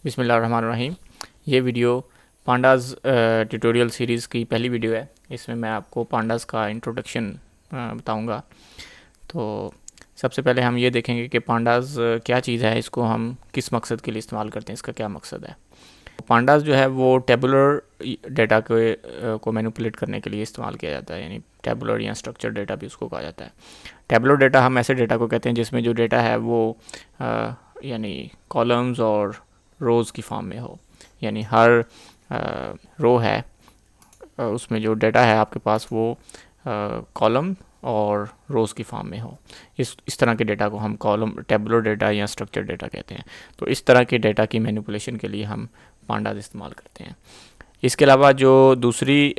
बिस्मिल्लाहिर्रहमानिर्रहीम। ये video pandas tutorial series की पहली वीडियो है। इसमें मैं आपको पांडास का इंट्रोडक्शन बताऊंगा। तो सबसे पहले हम ये देखेंगे कि पांडास क्या चीज़ है, इसको हम किस मकसद के लिए इस्तेमाल करते हैं, इसका क्या मकसद है। पांडास जो है वो टेबुलर डेटा को मैनिपुलेट करने के लिए इस्तेमाल किया जाता है, यानी टेबुलर या स्ट्रक्चर डेटा भी उसको कहा जाता है। टेबुलर डेटा हम ऐसे डेटा को कहते हैं जिसमें जो डेटा है वो यानी कॉलम्स और रोज़ की फॉर्म में हो, यानी हर रो है उसमें जो डेटा है आपके पास वो कॉलम और रोज़ की फॉर्म में हो। इस तरह के डेटा को हम कॉलम टेबुलर डेटा या स्ट्रक्चर डेटा कहते हैं। तो इस तरह के डेटा की मैनिपुलेशन के लिए हम पांडास इस्तेमाल करते हैं। इसके अलावा जो दूसरी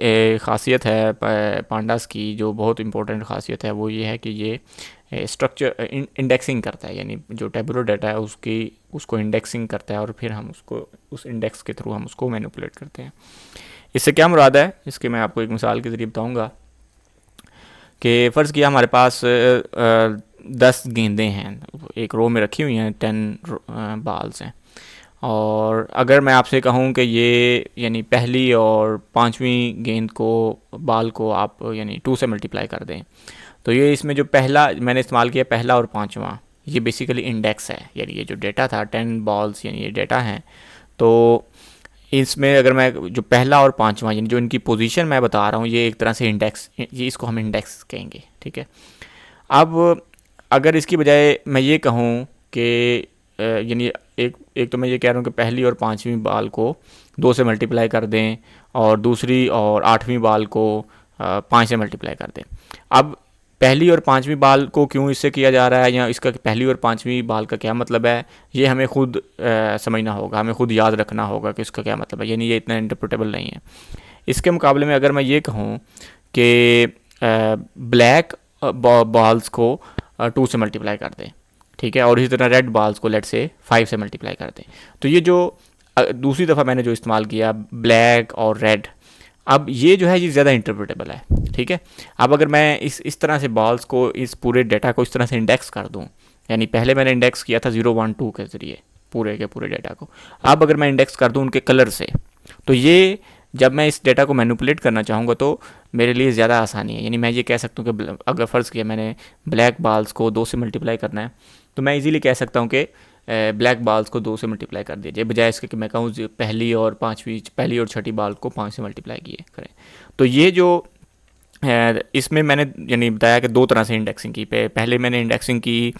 ख़ासियत है पांडास की, जो बहुत इम्पोर्टेंट ख़ासियत है, वो ये है कि ये स्ट्रक्चर इंडेक्सिंग करता है, यानी जो टेबुलर डाटा है उसको इंडेक्सिंग करता है और फिर हम उसको उस इंडेक्स के थ्रू हम उसको मैनिपुलेट करते हैं। इससे क्या मुराद है, इसके मैं आपको एक मिसाल के ज़रिए बताऊंगा कि फ़र्ज़ किया हमारे पास 10 गेंदें हैं, एक रो में रखी हुई हैं, 10 बाल्स हैं। और अगर मैं आपसे कहूं कि ये यानी पहली और पांचवी गेंद को बाल को आप यानी 2 से मल्टीप्लाई कर दें, तो ये इसमें जो पहला मैंने इस्तेमाल किया, पहला और पांचवा, ये बेसिकली इंडेक्स है। यानी ये जो डेटा था 10 बॉल्स, यानी ये डेटा हैं। तो इसमें अगर मैं जो पहला और पांचवा यानी जो इनकी पोजीशन मैं बता रहा हूँ, ये एक तरह से इंडेक्स, ये इसको हम इंडेक्स कहेंगे, ठीक है। अब अगर इसकी बजाय मैं ये कहूँ कि यानी एक तो मैं ये कह रहा हूँ कि पहली और पांचवी बाल को 2 से मल्टीप्लाई कर दें और दूसरी और आठवीं बाल को 5 से मल्टीप्लाई कर दें। अब पहली और पांचवी बाल को क्यों इससे किया जा रहा है, या इसका पहली और पांचवी बाल का क्या मतलब है, ये हमें खुद समझना होगा, हमें खुद याद रखना होगा कि इसका क्या मतलब है, यानी ये इतना इंटरप्रेटेबल नहीं है। इसके मुकाबले में अगर मैं ये कहूँ कि ब्लैक बॉल्स को 2 से मल्टीप्लाई कर दें, ठीक है, और इसी तरह रेड बॉल्स को लेट से 5 से मल्टीप्लाई कर दें, तो ये जो दूसरी दफ़ा मैंने जो इस्तेमाल किया ब्लैक और रेड, अब ये जो है ये ज़्यादा इंटरप्रेटेबल है, ठीक है। अब अगर मैं इस तरह से बॉल्स को, इस पूरे डेटा को इस तरह से इंडेक्स कर दूं, यानी पहले मैंने इंडेक्स किया था 0 1 2 के ज़रिए पूरे के पूरे डेटा को, अब अगर मैं इंडेक्स कर दूं उनके कलर से, तो ये जब मैं इस डेटा को मैनिपुलेट करना चाहूँगा तो मेरे लिए ज़्यादा आसानी है। यानी मैं ये कह सकता हूँ कि अगर फ़र्ज़ किया मैंने ब्लैक बॉल्स को 2 से मल्टीप्लाई करना है, तो मैं इजीली कह सकता हूँ कि ब्लैक बॉल्स को 2 से मल्टीप्लाई कर दीजिए, बजाय इसके कि मैं कहूँ पहली और छठी बॉल को 5 से मल्टीप्लाई किए करें। तो ये जो इसमें मैंने यानी बताया कि 2 तरह से इंडेक्सिंग की। पहले मैंने इंडेक्सिंग की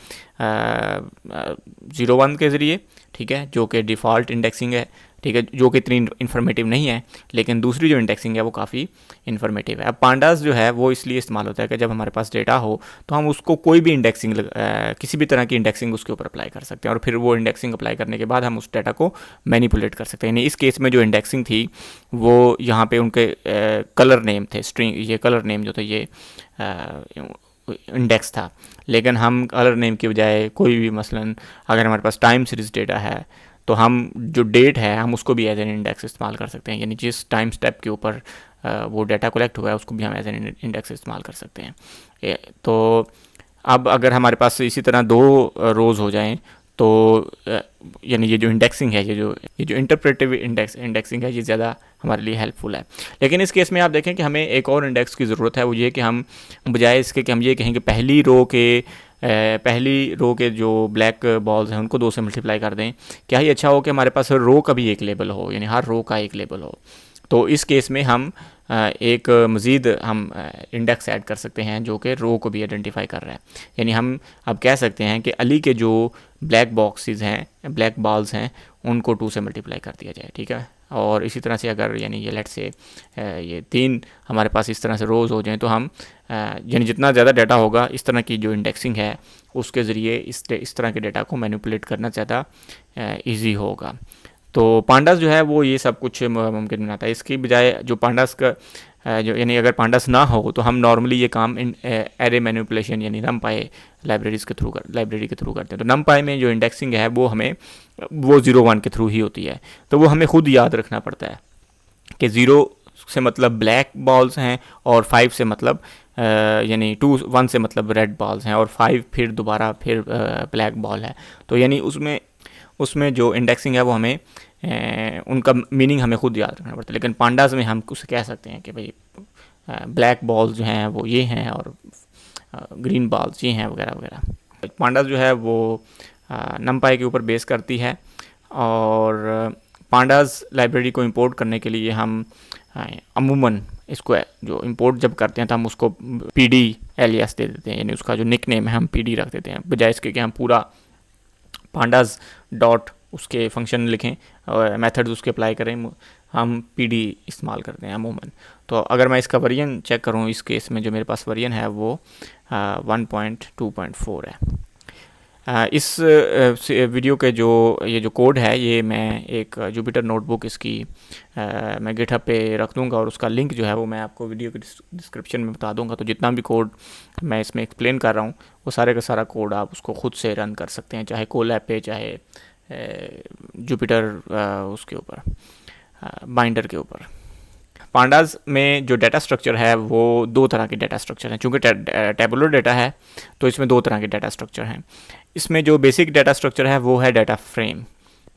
0 1 के ज़रिए, ठीक है, जो कि डिफ़ॉल्ट इंडेक्सिंग है, ठीक है, जो कि इतनी इन्फॉर्मेटिव नहीं है, लेकिन दूसरी जो इंडेक्सिंग है वो काफ़ी इन्फॉर्मेटिव है। अब पांडास जो है वो इसलिए इस्तेमाल होता है कि जब हमारे पास डेटा हो तो हम उसको कोई भी इंडेक्सिंग किसी भी तरह की इंडेक्सिंग उसके ऊपर अप्लाई कर सकते हैं, और फिर वो इंडेक्सिंग अप्लाई करने के बाद हम उस डेटा को मैनिपुलेट कर सकते हैं। यानी इस केस में जो इंडेक्सिंग थी वो यहाँ पे उनके कलर नेम थे, स्ट्रिंग, ये कलर नेम जो थे ये इंडेक्स था, लेकिन हम कलर नेम की बजाय कोई भी, मसलन अगर हमारे पास टाइम सीरीज़ डेटा है तो हम जो डेट है हम उसको भी एज एन इंडेक्स इस्तेमाल कर सकते हैं, यानी जिस टाइम स्टेप के ऊपर वो डाटा कलेक्ट हुआ है उसको भी हम एज एन इंडेक्स इस्तेमाल कर सकते हैं। तो अब अगर हमारे पास इसी तरह 2 रोज़ हो जाएं तो यानी ये जो इंडेक्सिंग है, ये जो इंटरप्रेटिव इंडेक्सिंग है, ये ज़्यादा हमारे लिए हेल्पफुल है। लेकिन इस केस में आप देखें कि हमें एक और इंडेक्स की ज़रूरत है, वो ये कि हम बजाय इसके कि हम ये कहें कि पहली रो के जो ब्लैक बॉल्स हैं उनको 2 से मल्टीप्लाई कर दें, क्या ही अच्छा हो कि हमारे पास हर रो का भी एक लेबल हो, यानी हर रो का एक लेबल हो। तो इस केस में हम एक मज़ीद हम इंडेक्स ऐड कर सकते हैं जो कि रो को भी आइडेंटिफाई कर रहा है। यानी हम अब कह सकते हैं कि अली के जो ब्लैक बॉक्सेस हैं, ब्लैक बॉल्स हैं, उनको 2 से मल्टीप्लाई कर दिया जाए, ठीक है। और इसी तरह से अगर यानी ये लेट से ये 3 हमारे पास इस तरह से रोज़ हो जाएं, तो हम यानी जितना ज़्यादा डाटा होगा, इस तरह की जो इंडेक्सिंग है उसके ज़रिए इस तरह के डाटा को मैनिपुलेट करना ज़्यादा ईजी होगा। तो पांडास जो है वो ये सब कुछ मुमकिन बनाता है। इसकी बजाय जो पांडास का जो यानी अगर पांडास ना हो तो हम नॉर्मली ये काम एरे मैनिपुलेशन यानी नमपाई लाइब्रेरी के थ्रू करते हैं। तो नमपाई में जो इंडेक्सिंग है वो हमें वो 0 1 के थ्रू ही होती है, तो वो हमें खुद याद रखना पड़ता है कि 0 से मतलब ब्लैक बॉल्स हैं और 5 से मतलब यानी 1 से मतलब रेड बॉल्स हैं, और 5 फिर दोबारा फिर ब्लैक बॉल है। तो यानी उसमें जो इंडेक्सिंग है वो हमें उनका मीनिंग हमें खुद याद रखना पड़ता है। लेकिन पांडास में हम उसे कह सकते हैं कि भाई ब्लैक बॉल्स जो हैं वो ये हैं और ग्रीन बॉल्स ये हैं वगैरह वगैरह। पांडास जो है वो नमपाई के ऊपर बेस करती है, और पांडास लाइब्रेरी को इंपोर्ट करने के लिए हम अमूमन इसको जो इंपोर्ट जब करते हैं तो हम उसको पीडी एलियास दे देते हैं, यानी उसका जो निक नेम है हम पीडी रख देते हैं, बजाय इसके कि हम पूरा पांडास डॉट उसके फंक्शन लिखें और मेथड्स उसके अप्लाई करें, हम पीडी इस्तेमाल करते हैं अमूमन। तो अगर मैं इसका वर्जन चेक करूं, इस केस में जो मेरे पास वर्जन है वो 1.2.4 है। इस वीडियो के ये जो कोड है ये मैं एक जुपिटर नोटबुक इसकी मैं गिटहब पे रख दूंगा, और उसका लिंक जो है वो मैं आपको वीडियो के डिस्क्रिप्शन में बता दूंगा। तो जितना भी कोड मैं इसमें एक्सप्लेन कर रहा हूँ वो सारे का सारा कोड आप उसको खुद से रन कर सकते हैं, चाहे कोलैब पे, चाहे जुपिटर उसके ऊपर बाइंडर के ऊपर। पांडास में जो डाटा स्ट्रक्चर है वो दो तरह के डाटा स्ट्रक्चर हैं। चूँकि टेबुलर डाटा है तो इसमें दो तरह के डाटा स्ट्रक्चर हैं। इसमें जो बेसिक डाटा स्ट्रक्चर है वो है डाटा फ्रेम।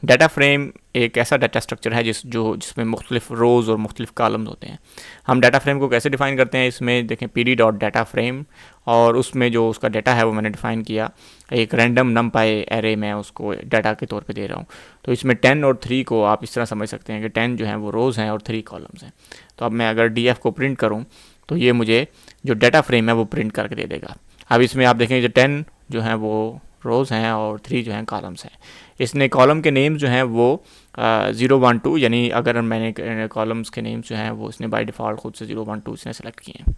डाटा फ्रेम एक ऐसा डाटा स्ट्रक्चर है जिसमें मुख्तलिफ रोज़ और मुख्तलिफ कॉलम्स होते हैं। हम डाटा फ्रेम को कैसे डिफ़ाइन करते हैं, इसमें देखें पी डॉट डाटा फ्रेम, और उसमें जो उसका डाटा है वो मैंने डिफ़ाइन किया एक रैंडम नमपाई एरे में उसको डाटा के तौर पे दे रहा हूँ। तो इसमें 10 और 3 को आप इस तरह समझ सकते हैं कि 10 जो है वो रोज़ हैं और 3 कॉलम्स हैं। तो अब मैं अगर DF को प्रिंट करूँ तो ये मुझे जो डाटा फ्रेम है वो प्रिंट करके दे देगा। अब इसमें आप देखें जो 10 जो हैं वो रोज़ हैं और 3 जो हैं कॉलम्स हैं। इसने कॉलम के नेम्स जो हैं वो 0, 1, 2, यानी अगर मैंने कॉलम्स के नेम्स जो हैं वो इसने बाय डिफ़ॉल्ट खुद से 0, 1, 2 इसने सेलेक्ट किए हैं।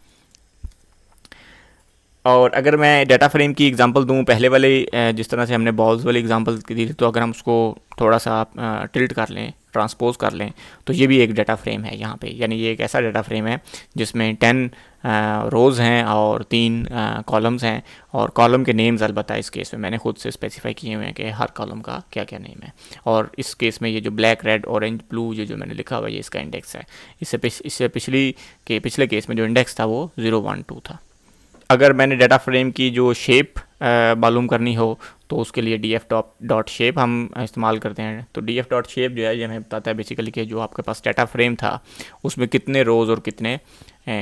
और अगर मैं डाटा फ्रेम की एग्जांपल दूं, पहले वाले जिस तरह से हमने बॉल्स वाली एग्जांपल दी थी, तो अगर हम उसको थोड़ा सा टिल्ट कर लें, ट्रांसपोज कर लें, तो ये भी एक डाटा फ्रेम है यहाँ पे। यानी ये एक ऐसा डाटा फ्रेम है जिसमें 10 रोज़ हैं और 3 कॉलम्स हैं, और कॉलम के नेम्स अलबत्ता इस केस में मैंने खुद से स्पेसिफाई किए हुए हैं कि हर कॉलम का क्या क्या नेम है। और इस केस में ये जो ब्लैक, रेड, ऑरेंज, ब्लू ये जो मैंने लिखा हुआ है ये इसका इंडेक्स है। इससे पिछले केस में जो इंडेक्स था वो 0, 1, 2 था। अगर मैंने डाटा फ्रेम की जो शेप मालूम करनी हो तो उसके लिए df.shape हम इस्तेमाल करते हैं। तो df.shape जो है ये हमें बताता है बेसिकली कि जो आपके पास डाटा फ्रेम था उसमें कितने रोज़ और कितने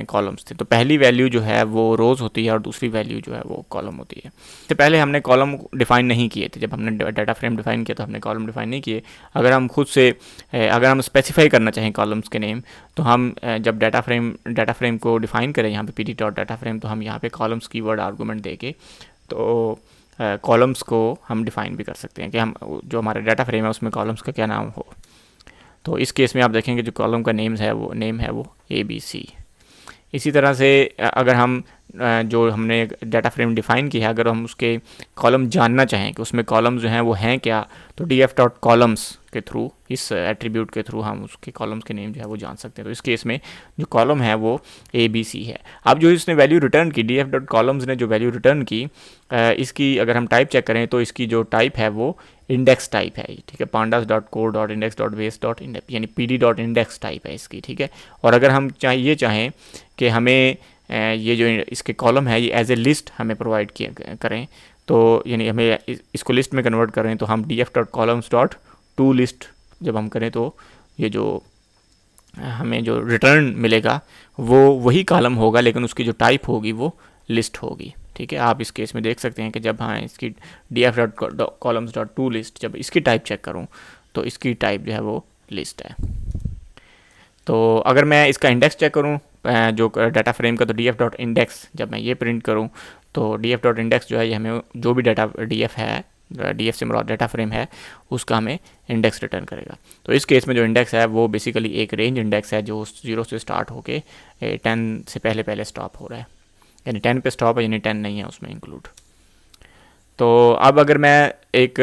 कॉलम्स थे। तो पहली वैल्यू जो है वो रोज़ होती है और दूसरी वैल्यू जो है वो कॉलम होती है। इससे पहले हमने कॉलम डिफ़ाइन नहीं किए थे, जब हमने डाटा फ्रेम डिफ़ाइन किया तो हमने कॉलम डिफ़ाइन नहीं किए। अगर हम खुद से अगर हम स्पेसिफाई करना चाहें कॉलम्स के नेम, तो हम जब डाटा फ्रेम को डिफ़ाइन करें यहाँ पे pd.data frame, तो हम यहाँ पे कॉलम्स कीवर्ड आर्गूमेंट दे के तो कॉलम्स को हम डिफ़ाइन भी कर सकते हैं कि हम जो हमारा डाटा फ्रेम है उसमें कॉलम्स का क्या नाम हो। तो इस केस में आप देखेंगे जो कॉलम का नेम है वो ABC। इसी तरह से अगर हम जो हमने डाटा फ्रेम डिफ़ाइन किया है, अगर हम उसके कॉलम जानना चाहें कि उसमें कॉलम्स जो हैं वो हैं क्या, तो df.columns के थ्रू, इस एट्रीब्यूट के थ्रू हम उसके कॉलम्स के नेम जो है वो जान सकते हैं। तो इस केस में जो कॉलम है वो ABC है। अब जो इसने वैल्यू रिटर्न की, df.columns ने जो वैल्यू रिटर्न की, इसकी अगर हम टाइप चेक करें तो इसकी जो टाइप है वो इंडेक्स टाइप है, ठीक है। pandas.core.index.base.index यानी pd.index टाइप है इसकी, ठीक है। और अगर हम चाहें कि हमें ये जो इसके कॉलम है ये एज ए लिस्ट हमें प्रोवाइड करें, तो यानी हमें इसको लिस्ट में कन्वर्ट करें, तो हम df.columns.toList जब हम करें तो ये जो हमें जो रिटर्न मिलेगा वो वही कॉलम होगा, लेकिन उसकी जो टाइप होगी वो लिस्ट होगी, ठीक है। आप इस केस में देख सकते हैं कि जब इसकी df.columns.toList जब इसकी टाइप चेक करूं तो इसकी टाइप जो है वो लिस्ट है। तो अगर मैं इसका इंडेक्स चेक करूं जो डाटा फ्रेम का, तो df.index जब मैं ये प्रिंट करूं तो df.index जो है ये हमें जो भी डाटा df से मुराद डाटा फ्रेम है उसका हमें इंडेक्स रिटर्न करेगा। तो इस केस में जो इंडेक्स है वो बेसिकली एक रेंज इंडेक्स है जो 0 से स्टार्ट होके 10 से पहले स्टॉप हो रहा है, यानी 10 पे स्टॉप है, यानी 10 नहीं है उसमें इंक्लूड। तो अब अगर मैं एक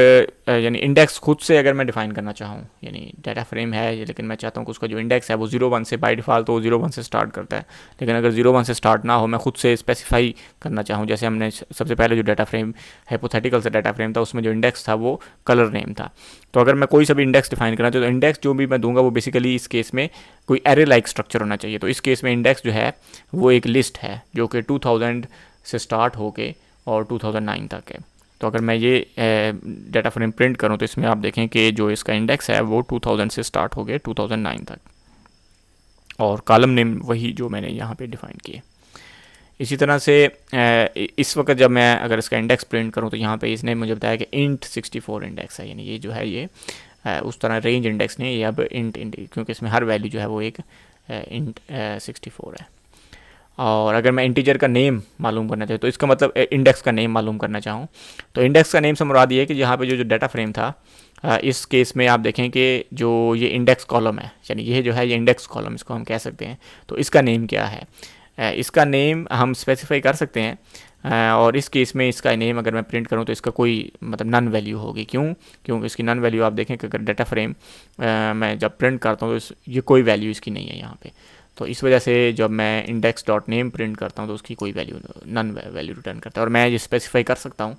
यानी इंडेक्स खुद से अगर मैं डिफ़ाइन करना चाहूँ, यानी डाटा फ्रेम है लेकिन मैं चाहता हूँ कि उसका जो इंडेक्स है वो 0, 1 से बाय डिफ़ॉल्ट तो 0, 1 से स्टार्ट करता है, लेकिन अगर 0, 1 से स्टार्ट ना हो, मैं खुद से स्पेसिफाई करना चाहूँ, जैसे हमने सबसे पहले जो डाटा फ्रेम हाइपोथेटिकल से डाटा फ्रेम था उसमें जो इंडेक्स था वो कलर नेम था। तो अगर मैं कोई सा भी इंडेक्स डिफ़ाइन करना चाहूँ तो इंडेक्स जो भी मैं दूंगा वो बेसिकली इस केस में कोई एरे लाइक स्ट्रक्चर होना चाहिए। तो इस केस में इंडेक्स जो है वो एक लिस्ट है जो कि 2000 से स्टार्ट होके और 2009 तक है। तो अगर मैं ये डाटा फ्रेम प्रिंट करूँ तो इसमें आप देखें कि जो इसका इंडेक्स है वो 2000 से स्टार्ट हो गया 2009 तक, और कॉलम नेम वही जो मैंने यहाँ पे डिफाइन किए। इसी तरह से इस वक्त जब मैं अगर इसका इंडेक्स प्रिंट करूँ तो यहाँ पे इसने मुझे बताया कि int 64 इंडेक्स है, यानी ये जो है ये उस तरह रेंज इंडेक्स नहीं, ये अब int क्योंकि इसमें हर वैल्यू जो है वो एक int 64 है। और अगर मैं इंटीजर का नेम मालूम करना चाहूँ तो इसका मतलब इंडेक्स का नेम मालूम करना चाहूँ तो इंडेक्स का नेम से मुराद ये है कि यहाँ पे जो डाटा फ्रेम था, इस केस में आप देखें कि जो ये इंडेक्स कॉलम है, यानी ये जो है ये इंडेक्स कॉलम इसको हम कह सकते हैं, तो इसका नेम क्या है, इसका नेम हम स्पेसिफाई कर सकते हैं। और इस केस में इसका नेम अगर मैं प्रिंट करूं तो इसका कोई मतलब नन वैल्यू होगी। क्योंकि इसकी नन वैल्यू आप देखें कि अगर डाटा फ्रेम मैं जब प्रिंट करता हूं तो ये कोई वैल्यू इसकी नहीं है यहाँ पे। तो इस वजह से जब मैं इंडेक्स डॉट नेम प्रिंट करता हूँ तो उसकी कोई वैल्यू नन वैल्यू रिटर्न करता है। और मैं ये स्पेसिफाई कर सकता हूँ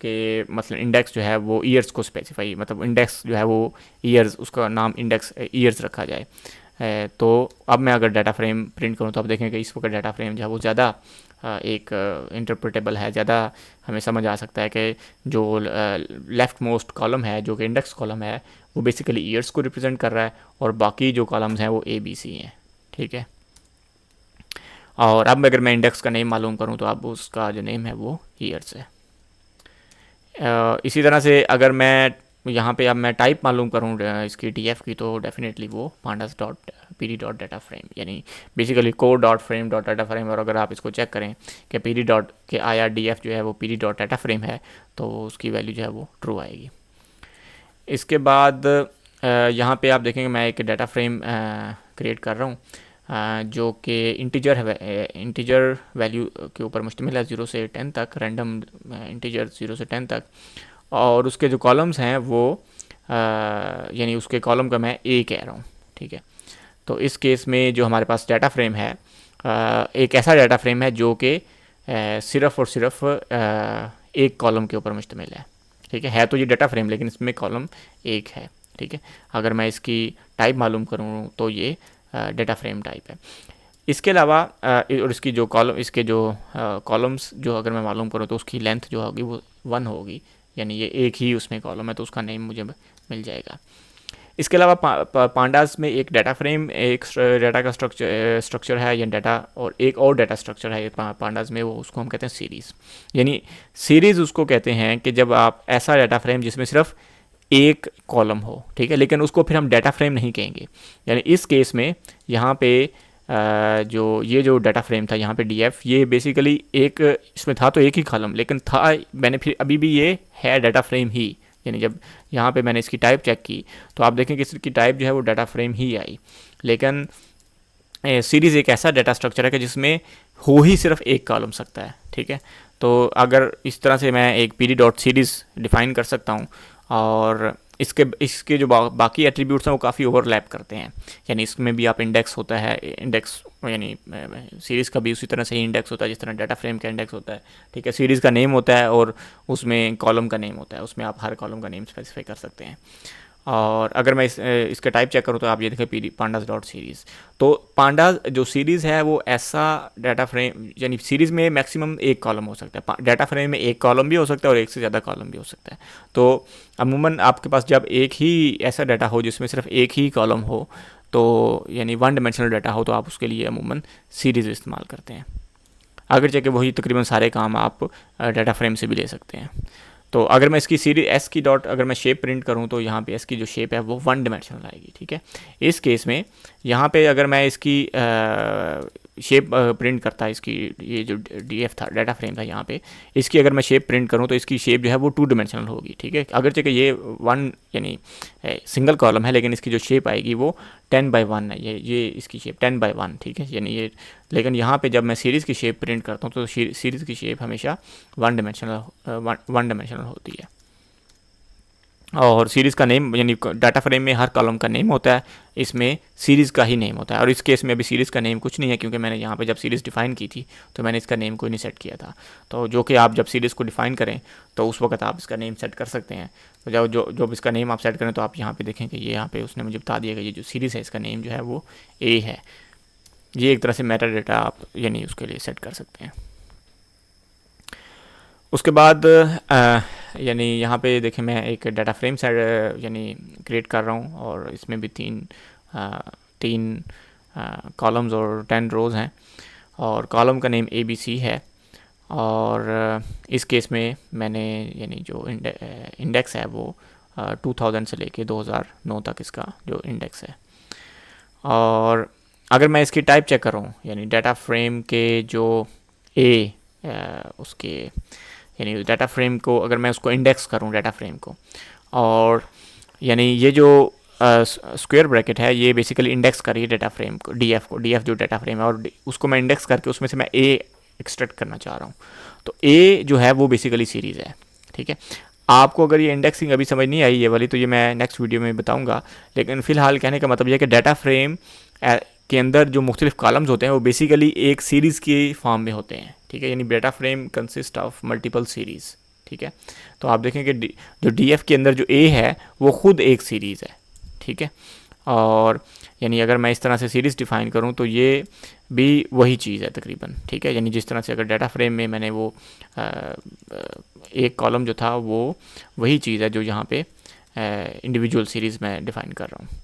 कि मतलब इंडेक्स जो है वो ईयर्स को स्पेसिफाई, मतलब इंडेक्स जो है वो ईयर्स, उसका नाम इंडेक्स ईयर्स रखा जाए। तो अब मैं अगर डाटा फ्रेम प्रिंट करूँ तो आप देखें कि इस वक्त डाटा फ्रेम जो है वो ज़्यादा एक इंटरप्रेटेबल है, ज़्यादा हमें समझ आ सकता है कि जो लेफ़्ट मोस्ट कॉलम है जो कि इंडेक्स कॉलम है वो बेसिकली ईयर्स को रिप्रेजेंट कर रहा है, और बाकी जो कॉलम्स हैं वो ABC हैं। ठीक है, और अब अगर मैं इंडेक्स का नेम मालूम करूँ तो अब उसका जो नेम है वो ईयर्स है। इसी तरह से अगर मैं यहाँ पे अब मैं टाइप मालूम करूँ इसकी DF की, तो डेफिनेटली वो pandas dot pd dot data frame, यानी basically code dot frame dot data frame. और अगर आप इसको चेक करें कि pd डॉट के IRDF जो है वो pd डॉट डाटा फ्रेम है तो उसकी वैल्यू जो है वो ट्रू आएगी। इसके बाद यहाँ पे आप देखेंगे मैं एक डाटा फ्रेम क्रिएट कर रहा हूँ जो कि इंटीजर वैल्यू के ऊपर मुश्तमिल है 0 से 10 तक, रैंडम इंटीजर 0 से 10 तक। और उसके जो कॉलम्स हैं वो यानी उसके कॉलम का मैं A कह रहा हूँ। ठीक है, तो इस केस में जो हमारे पास डाटा फ्रेम है एक ऐसा डाटा फ्रेम है जो कि सिर्फ़ और सिर्फ एक कॉलम के ऊपर मुश्तमिल है। ठीक है तो ये डाटा फ्रेम लेकिन इसमें कॉलम एक है। ठीक है, अगर मैं इसकी टाइप मालूम करूँ तो ये डाटा फ्रेम टाइप है। इसके अलावा और इसकी जो कॉलम, इसके जो कॉलम्स जो अगर मैं मालूम करूँ तो उसकी लेंथ जो होगी वो 1 होगी, यानी ये एक ही उसमें कॉलम है तो उसका नेम मुझे मिल जाएगा। इसके अलावा पांडास में एक डाटा फ्रेम, एक डाटा का स्ट्रक्चर है या डाटा, और एक और डाटा स्ट्रक्चर है पांडास में, वो उसको हम कहते हैं सीरीज़। यानी सीरीज़ उसको कहते हैं कि जब आप ऐसा डाटा फ्रेम जिसमें सिर्फ एक कॉलम हो, ठीक है, लेकिन उसको फिर हम डाटा फ्रेम नहीं कहेंगे। यानी इस केस में यहाँ पे जो ये जो डाटा फ्रेम था यहाँ पे DF, ये बेसिकली एक इसमें था तो एक ही कॉलम, लेकिन था मैंने फिर अभी भी ये है डाटा फ्रेम ही। यानी जब यहाँ पे मैंने इसकी टाइप चेक की तो आप देखें कि इसकी टाइप जो है वो डाटा फ्रेम ही आई। लेकिन सीरीज़ एक ऐसा डाटा स्ट्रक्चर है कि जिसमें हो ही सिर्फ एक कॉलम सकता है। ठीक है, तो अगर इस तरह से मैं एक pd डॉट सीरीज़ डिफ़ाइन कर सकता हूँ, और इसके जो बाकी एट्रीब्यूट्स हैं वो काफ़ी ओवरलैप करते हैं। यानी इसमें भी आप इंडेक्स होता है, इंडेक्स यानी सीरीज़ का भी उसी तरह से ही इंडेक्स होता है जिस तरह डाटा फ्रेम का इंडेक्स होता है। ठीक है, सीरीज़ का नेम होता है और उसमें कॉलम का नेम होता है, उसमें आप हर कॉलम का नेम स्पेसिफाई कर सकते हैं। और अगर मैं इसका टाइप चेक करूँ तो आप ये देखें पांडास डॉट सीरीज़। तो पांडास जो सीरीज़ है वो ऐसा डाटा फ्रेम, यानी सीरीज़ में मैक्सिमम एक कॉलम हो सकता है, डाटा फ्रेम में एक कॉलम भी हो सकता है और एक से ज़्यादा कॉलम भी हो सकता है। तो अमूमन आपके पास जब एक ही ऐसा डाटा हो जिसमें सिर्फ एक ही कॉलम हो, तो यानी 1 डायमेंशनल डाटा हो, तो आप उसके लिए अमूमन सीरीज़ इस्तेमाल करते हैं। अगर चाहे वही तकरीबन सारे काम आप डाटा फ्रेम से भी ले सकते हैं। तो अगर मैं इसकी सीरीज S की डॉट अगर मैं शेप प्रिंट करूं तो यहाँ पे S की जो शेप है वो 1 डायमेंशनल आएगी। ठीक है, इस केस में यहाँ पे अगर मैं इसकी शेप प्रिंट करता है, इसकी ये जो DF था डाटा फ्रेम था यहाँ पे, इसकी अगर मैं शेप प्रिंट करूँ तो इसकी शेप जो है वो 2 डायमेंशनल होगी। ठीक है, अगर चाहे ये 1 यानी सिंगल कॉलम है लेकिन इसकी जो शेप आएगी वो 10x1 है, ये इसकी शेप 10x1। ठीक है, यानी ये, लेकिन यहाँ पे जब मैं सीरीज़ की शेप प्रिंट करता हूँ तो सीरीज़ की शेप हमेशा 1 डायमेंशनल होती है। और सीरीज़ का नेम यानी डाटा फ्रेम में हर कॉलम का नेम होता है, इसमें सीरीज़ का ही नेम होता है। और इस केस में अभी सीरीज़ का नेम कुछ नहीं है क्योंकि मैंने यहाँ पे जब सीरीज़ डिफ़ाइन की थी तो मैंने इसका नेम कोई नहीं सेट किया था। तो जो कि आप जब सीरीज़ को डिफ़ाइन करें तो उस वक्त आप इसका नेम सेट कर सकते हैं। तो जब इसका नेम आप सेट करें तो आप यहाँ पर देखें कि ये यहाँ पर उसने मुझे बता दिया कि ये जो सीरीज़ है इसका नेम जो है वो A है। ये एक तरह से मेटा डेटा आप यानी उसके लिए सेट कर सकते हैं। उसके बाद यानी यहाँ पे देखें मैं एक डाटा फ्रेम सेट यानी क्रिएट कर रहा हूँ और इसमें भी तीन कॉलम्स और 10 रोज़ हैं और कॉलम का नेम ABC है और इस केस में मैंने यानी जो इंडेक्स है वो 2000 से लेके 2009 तक इसका जो इंडेक्स है। और अगर मैं इसकी टाइप चेक करूँ यानी डाटा फ्रेम के जो उसके यानी डाटा फ्रेम को अगर मैं उसको इंडेक्स करूं डाटा फ्रेम को, और यानी ये जो स्क्वायर ब्रैकेट है ये बेसिकली इंडेक्स कर रही है डाटा फ्रेम को, डीएफ जो डाटा फ्रेम है, और उसको मैं इंडेक्स करके उसमें से मैं ए एक्सट्रैक्ट करना चाह रहा हूँ। तो ए जो है वो बेसिकली सीरीज़ है, ठीक है। आपको अगर ये इंडेक्सिंग अभी समझ नहीं आई ये वाली तो ये मैं नेक्स्ट वीडियो में बताऊँगा, लेकिन फ़िलहाल कहने का मतलब यह है कि डाटा फ्रेम के अंदर जो मुख्तलिफ कॉलम्स होते हैं वो बेसिकली एक सीरीज़ की फॉर्म में होते हैं, ठीक है। यानी data frame consist of multiple series, ठीक है। तो आप देखें कि जो डीएफ के अंदर जो ए है वो खुद एक सीरीज़ है, ठीक है। और यानी अगर मैं इस तरह से सीरीज़ डिफ़ाइन करूं तो ये भी वही चीज़ है तकरीबन, ठीक है। यानी जिस तरह से अगर डाटा फ्रेम में मैंने वो एक कॉलम जो था वो वही चीज़ है जो यहाँ पे इंडिविजुअल सीरीज़ में डिफ़ाइन कर रहा हूँ।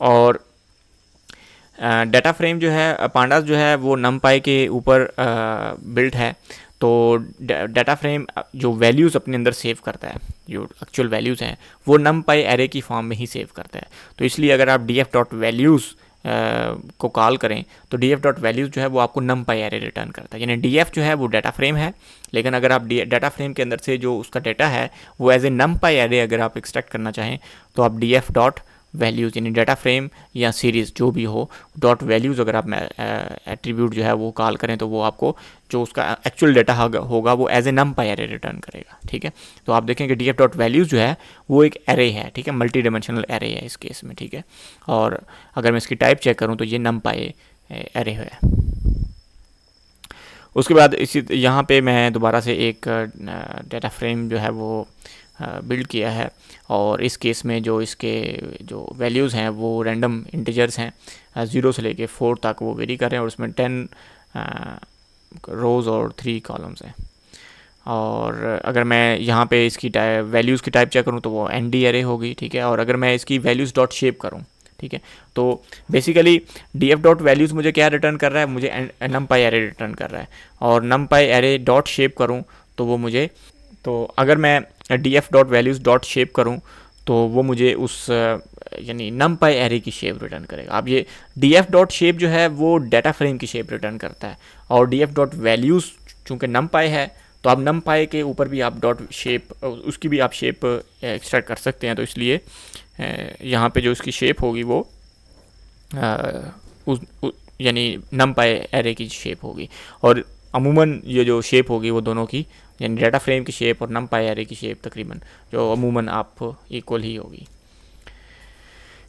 और डाटा फ्रेम जो है पांडास जो है वो नमपाई के ऊपर बिल्ट है। तो डाटा फ्रेम जो वैल्यूज़ अपने अंदर सेव करता है, जो एक्चुअल वैल्यूज़ हैं वो नमपाई एरे की फॉर्म में ही सेव करता है। तो इसलिए अगर आप df.values को कॉल करें तो df.values जो है वो आपको nmpy एरे रिटर्न करता है। यानी df जो है वो डाटा फ्रेम है, लेकिन अगर आप डाटा फ्रेम के अंदर से जो उसका डाटा है वो एज ए nmpy एरे अगर आप एक्सट्रैक्ट करना चाहें तो आप df.values यानी डाटा फ्रेम या सीरीज़ जो भी हो डॉट वैल्यूज़ अगर आप एट्रीब्यूट जो है वो कॉल करें तो वो आपको जो उसका एक्चुअल डाटा होगा वो as a nmpy array return करेगा, ठीक है। तो आप देखें कि df.values जो है वो एक एरे है, ठीक है, मल्टी डिमेंशनल एरे है इस केस में, ठीक है। और अगर मैं इसकी टाइप चेक करूं तो ये nmpy एरे है। उसके बाद इसी यहाँ पे मैं दोबारा से एक डाटा फ्रेम जो है वो बिल्ड किया है और इस केस में जो इसके जो वैल्यूज़ हैं वो रैंडम इंटीजर्स हैं, 0 से लेके 4 तक वो वेरी कर रहे हैं और उसमें 10 रोज़ और 3 कॉलम्स हैं। और अगर मैं यहाँ पे इसकी वैल्यूज़ की टाइप चेक करूँ तो वो nd एरे होगी, ठीक है। और अगर मैं इसकी वैल्यूज़ डॉट शेप करूँ, ठीक है, तो बेसिकली df.values मुझे क्या रिटर्न कर रहा है, मुझे nmpy एरे रिटर्न कर रहा है। और nmpy एरे डॉट शेप करूँ तो वो मुझे, तो अगर मैं df.values डॉट शेप करूँ तो वो मुझे उस यानी nmpy एरे की शेप रिटर्न करेगा। अब ये df डॉट शेप जो है वो डाटा फ्रेम की शेप रिटर्न करता है और df.values चूँकि nmpy है तो आप nmpy के ऊपर भी आप डॉट शेप उसकी भी आप शेप एक्सट्रैक्ट कर सकते हैं। तो इसलिए यहाँ पे जो इसकी शेप होगी वो यानी nmpy एरे की शेप होगी और अमूमन ये जो शेप होगी वो दोनों की यानी डाटा फ्रेम की शेप और nmpy एरे की शेप तकरीबन जो अमूमन आप इक्वल ही होगी।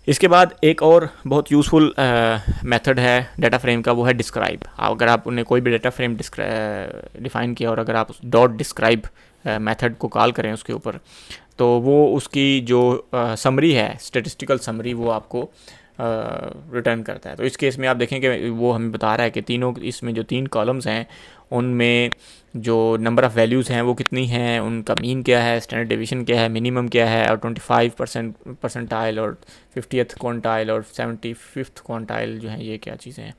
इसके बाद एक और बहुत यूज़फुल मेथड है डाटा फ्रेम का, वो है डिस्क्राइब। अगर आप उन्हें कोई भी डाटा फ्रेम डिफ़ाइन किया और अगर आप उस डॉट डिस्क्राइब मेथड को कॉल करें उसके ऊपर तो वो उसकी जो समरी है, स्टेटिस्टिकल समरी, वो आपको रिटर्न करता है। तो इस केस में आप देखें कि वो हमें बता रहा है कि तीनों इसमें जो 3 कॉलम्स हैं उनमें जो नंबर ऑफ़ वैल्यूज़ हैं वो कितनी हैं, उनका मीन क्या है, स्टैंडर्ड डेविएशन क्या है, मिनिमम क्या है, और 25% परसेंटाइल और 50th क्वांटाइल और 75th क्वांटाइल जो है ये क्या चीज़ें हैं,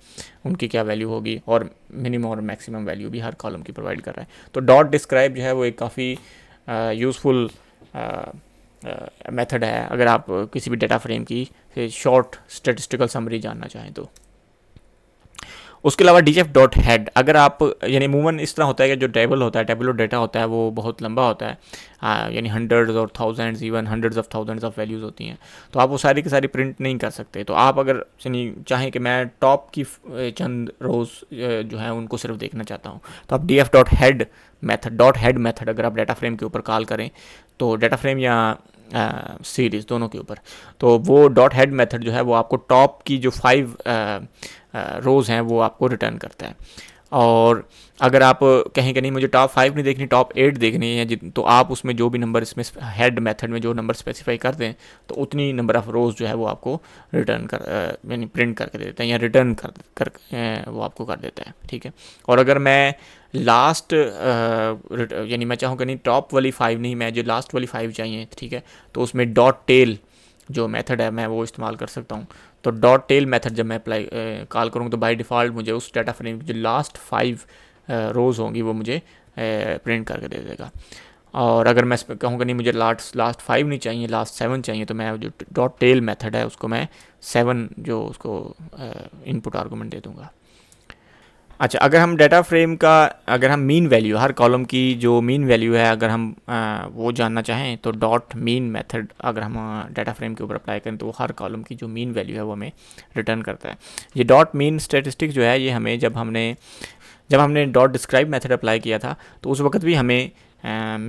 उनकी क्या वैल्यू होगी, और मिनिमम और मैक्सिमम वैल्यू भी हर कॉलम की प्रोवाइड कर रहा है। तो डॉट डिस्क्राइब जो है वो एक काफ़ी यूज़फुल मेथड है अगर आप किसी भी डाटा फ्रेम की शॉर्ट स्टैटिस्टिकल समरी जानना चाहें तो। उसके अलावा df.head, अगर आप यानी अमूमन इस तरह होता है कि जो टेबल होता है, टेबुलर डाटा होता है वो बहुत लंबा होता है, यानी हंड्रेड्स और thousands, even hundreds of thousands of values होती हैं, तो आप वो सारी की सारी प्रिंट नहीं कर सकते। तो आप अगर यानी चाहें कि मैं टॉप की चंद रोज़ जो है उनको सिर्फ देखना चाहता हूँ तो आप df.head मेथड अगर आप डाटा फ्रेम के ऊपर कॉल करें तो डाटा फ्रेम या सीरीज़ दोनों के ऊपर, तो वो .head मेथड जो है वो आपको टॉप की जो 5 रोज़ हैं वो आपको रिटर्न करता है। और अगर आप कहें कि नहीं मुझे टॉप 5 नहीं देखनी, टॉप 8 देखनी है, तो आप उसमें जो भी नंबर इसमें हेड मेथड में जो नंबर स्पेसिफाई कर दें तो उतनी नंबर ऑफ रोज़ जो है वो आपको रिटर्न कर यानी प्रिंट करके दे देते हैं, या रिटर्न कर वो आपको कर देता है, ठीक है। और अगर मैं लास्ट यानी मैं चाहूँ कि नहीं टॉप वाली 5 नहीं, मैं जो लास्ट वाली 5 चाहिए, ठीक है, तो उसमें डॉट टेल जो मेथड है मैं वो इस्तेमाल कर सकता हूँ। तो डॉट टेल मेथड जब मैं अप्लाई कॉल करूँगा तो बाय डिफ़ॉल्ट मुझे उस डाटा फ्रेम की जो लास्ट 5 रोज़ होंगी वो मुझे प्रिंट करके दे देगा। और अगर मैं कहूँगा नहीं मुझे लास्ट 5 नहीं चाहिए, लास्ट 7 चाहिए, तो मैं जो डॉट टेल मेथड है उसको मैं 7 जो उसको इनपुट आर्गूमेंट दे दूँगा। अच्छा, अगर हम डाटा फ्रेम का अगर हम मीन वैल्यू, हर कॉलम की जो मीन वैल्यू है अगर हम वो जानना चाहें तो डॉट मीन मेथड अगर हम डाटा फ्रेम के ऊपर अप्लाई करें तो वो हर कॉलम की जो मीन वैल्यू है वो हमें रिटर्न करता है। ये डॉट मीन स्टैटिस्टिक जो है ये हमें जब हमने डॉट डिस्क्राइब मेथड अप्लाई किया था तो उस वक्त भी हमें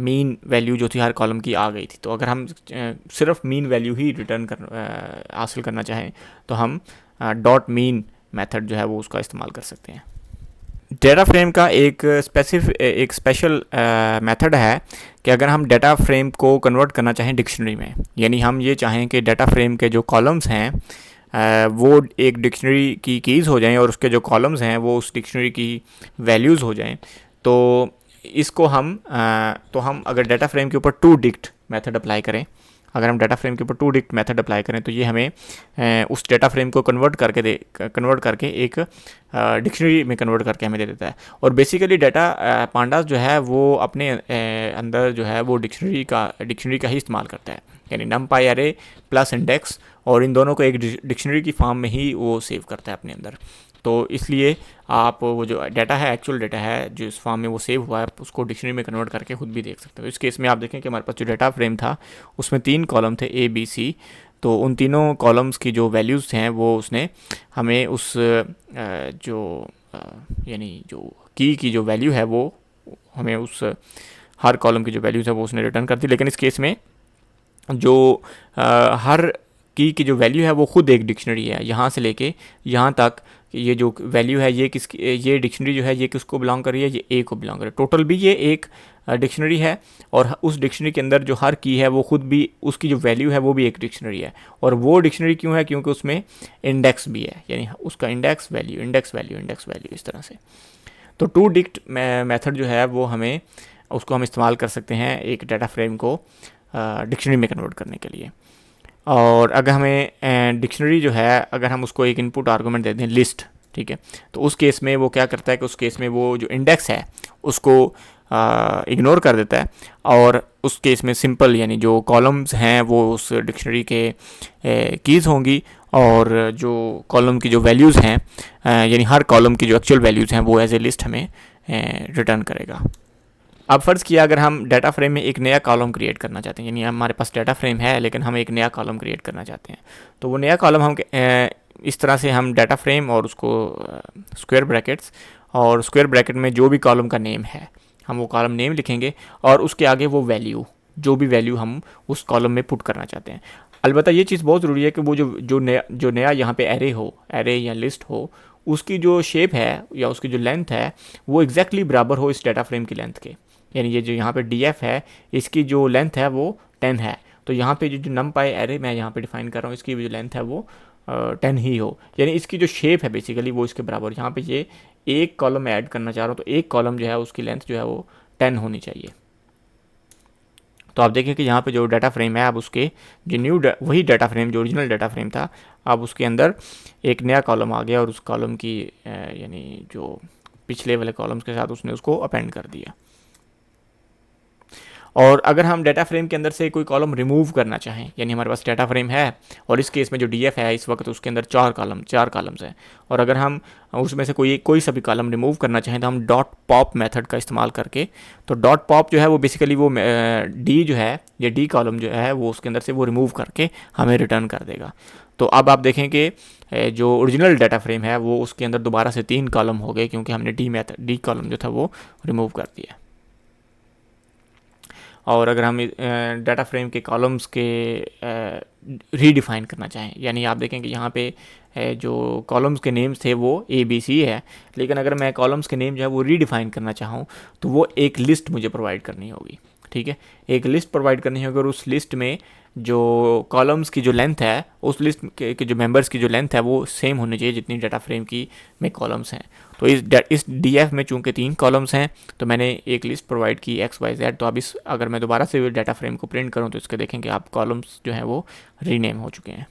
मीन वैल्यू जो थी हर कॉलम की आ गई थी। तो अगर हम सिर्फ मीन वैल्यू ही रिटर्न हासिल करना चाहें तो हम डॉट मीन मेथड जो है वो उसका इस्तेमाल कर सकते हैं। डाटा फ्रेम का एक स्पेशल मेथड है कि अगर हम डाटा फ्रेम को कन्वर्ट करना चाहें डिक्शनरी में, यानी हम ये चाहें कि डाटा फ्रेम के जो कॉलम्स हैं वो एक डिक्शनरी की कीज़ हो जाएं और उसके जो कॉलम्स हैं वो उस डिक्शनरी की वैल्यूज़ हो जाएं, तो इसको हम अगर डाटा फ्रेम के ऊपर टू डिक्ट मेथड अप्लाई करें, अगर हम डाटा फ्रेम के ऊपर टू डिक्ट मेथड अप्लाई करें तो ये हमें उस डाटा फ्रेम को कन्वर्ट करके एक डिक्शनरी में कन्वर्ट करके हमें दे देता है। और बेसिकली डाटा पांडास जो है वो अपने अंदर जो है वो डिक्शनरी का ही इस्तेमाल करता है, यानी नमपाई एरे प्लस इंडेक्स, और इन दोनों को एक डिक्शनरी की फॉर्म में ही वो सेव करता है अपने अंदर। तो इसलिए आप वो जो डाटा है, एक्चुअल डाटा है जो इस फॉर्म में वो सेव हुआ है, उसको डिक्शनरी में कन्वर्ट करके खुद भी देख सकते हो। इस केस में आप देखें कि हमारे पास जो डाटा फ्रेम था उसमें 3 कॉलम थे A B C, तो उन तीनों कॉलम्स की जो वैल्यूज़ हैं वो उसने हमें उस यानी जो की जो वैल्यू है वो हमें उस हर कॉलम की जो वैल्यूज़ है वो उसने रिटर्न कर दी। लेकिन इस केस में जो हर की जो वैल्यू है वो खुद एक डिक्शनरी है, यहाँ से लेके यहाँ तक ये जो वैल्यू है ये डिक्शनरी जो है ये किसको बिलोंग कर रही है, ये ए को बिलोंग कर रही है। टोटल भी ये एक डिक्शनरी है और उस डिक्शनरी के अंदर जो हर की है वो खुद भी उसकी जो वैल्यू है वो भी एक डिक्शनरी है। और वो डिक्शनरी क्यों है, क्योंकि उसमें इंडेक्स भी है, यानी उसका इंडेक्स वैल्यू इस तरह से। तो टू डिक्ट मेथड जो है वो उसको हम इस्तेमाल कर सकते हैं एक डाटा फ्रेम को डिक्शनरी में कन्वर्ट करने के लिए। और अगर हमें डिक्शनरी जो है अगर हम उसको एक इनपुट आर्गूमेंट दे दें लिस्ट, ठीक है, तो उस केस में वो क्या करता है कि उस केस में वो जो इंडेक्स है उसको इग्नोर कर देता है, और उस केस में सिंपल यानी जो कॉलम्स हैं वो उस डिक्शनरी के कीज़ होंगी, और जो कॉलम की जो वैल्यूज़ हैं यानी हर कॉलम की जो एक्चुअल वैल्यूज़ हैं वो एज ए लिस्ट हमें रिटर्न करेगा। अब फ़र्ज़ किया अगर हम डाटा फ्रेम में एक नया कॉलम क्रिएट करना चाहते हैं, यानी हमारे पास डाटा फ्रेम है लेकिन हम एक नया कॉलम क्रिएट करना चाहते हैं, तो वो नया कॉलम हम इस तरह से हम डाटा फ्रेम और उसको स्क्वायर ब्रैकेट्स और स्क्वायर ब्रैकेट में जो भी कॉलम का नेम है हम वो कॉलम नेम लिखेंगे और उसके आगे वो वैल्यू जो भी वैल्यू हम उस कॉलम में पुट करना चाहते हैं। अलबत्ता ये चीज़ बहुत ज़रूरी है कि वो जो नया यहाँ पे एरे या लिस्ट हो, उसकी जो शेप है या उसकी जो लेंथ है वो एग्जैक्टली बराबर हो इस डाटा फ्रेम की लेंथ के। यानी ये जो यहाँ पे DF है इसकी जो लेंथ है वो 10 है, तो यहाँ पे जो नमपाई एरे मैं यहाँ पे डिफाइन कर रहा हूँ इसकी जो लेंथ है वो 10 ही हो, यानी इसकी जो शेप है बेसिकली वो इसके बराबर। यहाँ पे ये एक कॉलम में ऐड करना चाह रहा हूँ तो एक कॉलम जो है उसकी लेंथ जो है वो 10 होनी चाहिए। तो आप देखें कि यहाँ पे जो डाटा फ्रेम है अब उसके जो वही डाटा फ्रेम जो ओरिजिनल डाटा फ्रेम था अब उसके अंदर एक नया कॉलम आ गया और उस कॉलम की यानी जो पिछले वाले कॉलम्स के साथ उसने उसको अपेंड कर दिया। और अगर हम डाटा फ्रेम के अंदर से कोई कॉलम रिमूव करना चाहें, यानी हमारे पास डाटा फ्रेम है और इस केस में जो DF है इस वक्त उसके अंदर 4 कॉलम्स हैं, और अगर हम उसमें से कोई सा भी कॉलम रिमूव करना चाहें तो हम डॉट पॉप मेथड का इस्तेमाल करके, तो डॉट पॉप जो है वो बेसिकली वो डी जो है ये डी कॉलम जो है वो उसके अंदर से वो रिमूव करके हमें रिटर्न कर देगा। तो अब आप देखें कि जो ओरिजिनल डाटा फ्रेम है वो उसके अंदर दोबारा से 3 कॉलम हो गए क्योंकि हमने डी कॉलम जो था वो रिमूव कर दिया। और अगर हम डाटा फ्रेम के कॉलम्स के रीडिफाइन करना चाहें, यानी आप देखें कि यहाँ पे जो कॉलम्स के नेम्स थे वो ABC है, लेकिन अगर मैं कॉलम्स के नेम जो है वो रीडिफाइन करना चाहूँ तो वो एक लिस्ट मुझे प्रोवाइड करनी होगी। ठीक है, एक लिस्ट प्रोवाइड करनी होगी और उस लिस्ट में जो कॉलम्स की जो लेंथ है, उस लिस्ट के जो मेंबर्स की जो लेंथ है वो सेम होनी चाहिए जितनी डाटा फ्रेम की में कॉलम्स हैं। तो इस DF में चूंकि 3 कॉलम्स हैं तो मैंने एक लिस्ट प्रोवाइड की XYZ। तो अब इस अगर मैं दोबारा से डाटा फ्रेम को प्रिंट करूं तो इसके देखें कि आप कॉलम्स जो हैं वो रीनेम हो चुके हैं।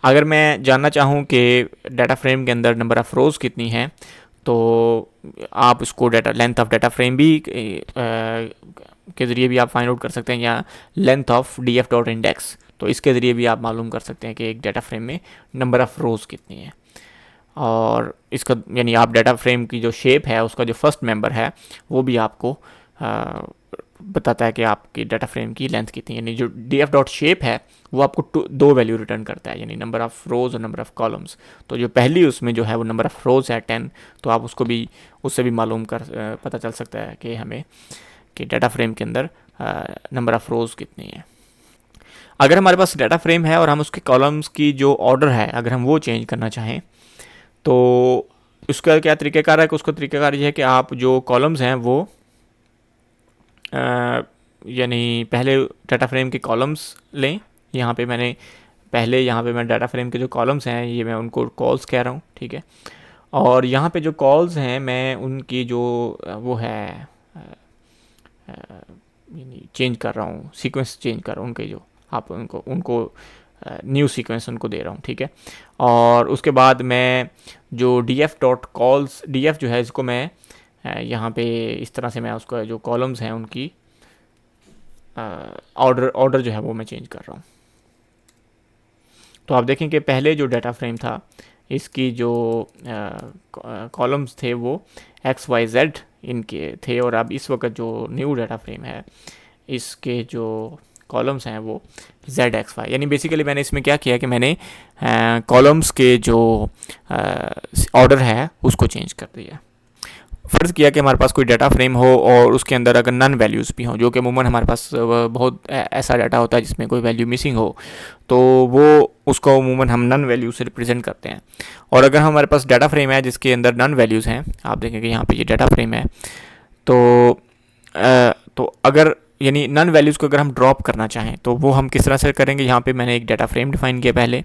अगर मैं जानना चाहूँ कि डाटा फ्रेम के अंदर नंबर ऑफ़ रोज़ कितनी हैं तो आप उसको लेंथ ऑफ डाटा फ्रेम भी के ज़रिए भी आप फाइंड आउट कर सकते हैं, या लेंथ ऑफ DF.index, तो इसके ज़रिए भी आप मालूम कर सकते हैं कि एक डाटा फ्रेम में नंबर ऑफ़ रोज़ कितनी है। और इसका यानी आप डाटा फ्रेम की जो शेप है उसका जो फर्स्ट मेंबर है वो भी आपको बताता है कि आपकी डाटा फ्रेम की लेंथ कितनी है। यानी जो DF.shape है वो आपको 2 वैल्यू रिटर्न करता है, यानी नंबर ऑफ़ रोज़ और नंबर ऑफ़ कॉलम्स। तो जो पहली उसमें जो है वो नंबर ऑफ़ रोज़ है 10, तो आप उससे भी मालूम पता चल सकता है कि हमें कि डाटा फ्रेम के अंदर नंबर ऑफ़ रोज़ कितनी है। अगर हमारे पास डाटा फ्रेम है और हम उसके कॉलम्स की जो ऑर्डर है अगर हम वो चेंज करना चाहें तो उसका क्या तरीक़ाकार है कि उसका तरीक़ाकार ये है कि आप जो कॉलम्स हैं वो यानी पहले डाटा फ्रेम के कॉलम्स लें। यहाँ पे मैं डाटा फ्रेम के जो कॉलम्स हैं ये मैं उनको कॉल्स कह रहा हूँ। ठीक है, और यहाँ पे जो कॉल्स हैं मैं उनकी जो वो है यानी चेंज कर रहा हूँ, सीक्वेंस चेंज कर रहा हूँ उनके जो आप उनको न्यू सीक्वेंस उनको दे रहा हूँ। ठीक है, और उसके बाद मैं जो DF.calls DF जो है इसको मैं यहाँ पे इस तरह से मैं उसका जो कॉलम्स हैं उनकी ऑर्डर जो है वो मैं चेंज कर रहा हूँ। तो आप देखें कि पहले जो डाटा फ्रेम था इसकी जो कॉलम्स थे वो XYZ इनके थे, और अब इस वक्त जो न्यू डाटा फ्रेम है इसके जो कॉलम्स हैं वो ZXY। यानी बेसिकली मैंने इसमें क्या किया कि मैंने कॉलम्स के जो ऑर्डर है उसको चेंज कर दिया। फ़र्ज़ किया कि हमारे पास कोई डाटा फ्रेम हो और उसके अंदर अगर नन वैल्यूज़ भी हों, जो कि अमूमन हमारे पास बहुत ऐसा डाटा होता है जिसमें कोई वैल्यू मिसिंग हो, तो वो उसको अमूमन हम नन वैल्यू से रिप्रेजेंट करते हैं। और अगर हमारे पास डाटा फ्रेम है जिसके अंदर नन वैल्यूज़ हैं, आप देखेंगे यहाँ पे ये डाटा फ्रेम है, तो अगर यानी नन वैल्यूज़ को अगर हम ड्रॉप करना चाहें तो वो हम किस तरह से करेंगे। यहाँ पे मैंने एक डाटा फ्रेम डिफ़ाइन किया पहले,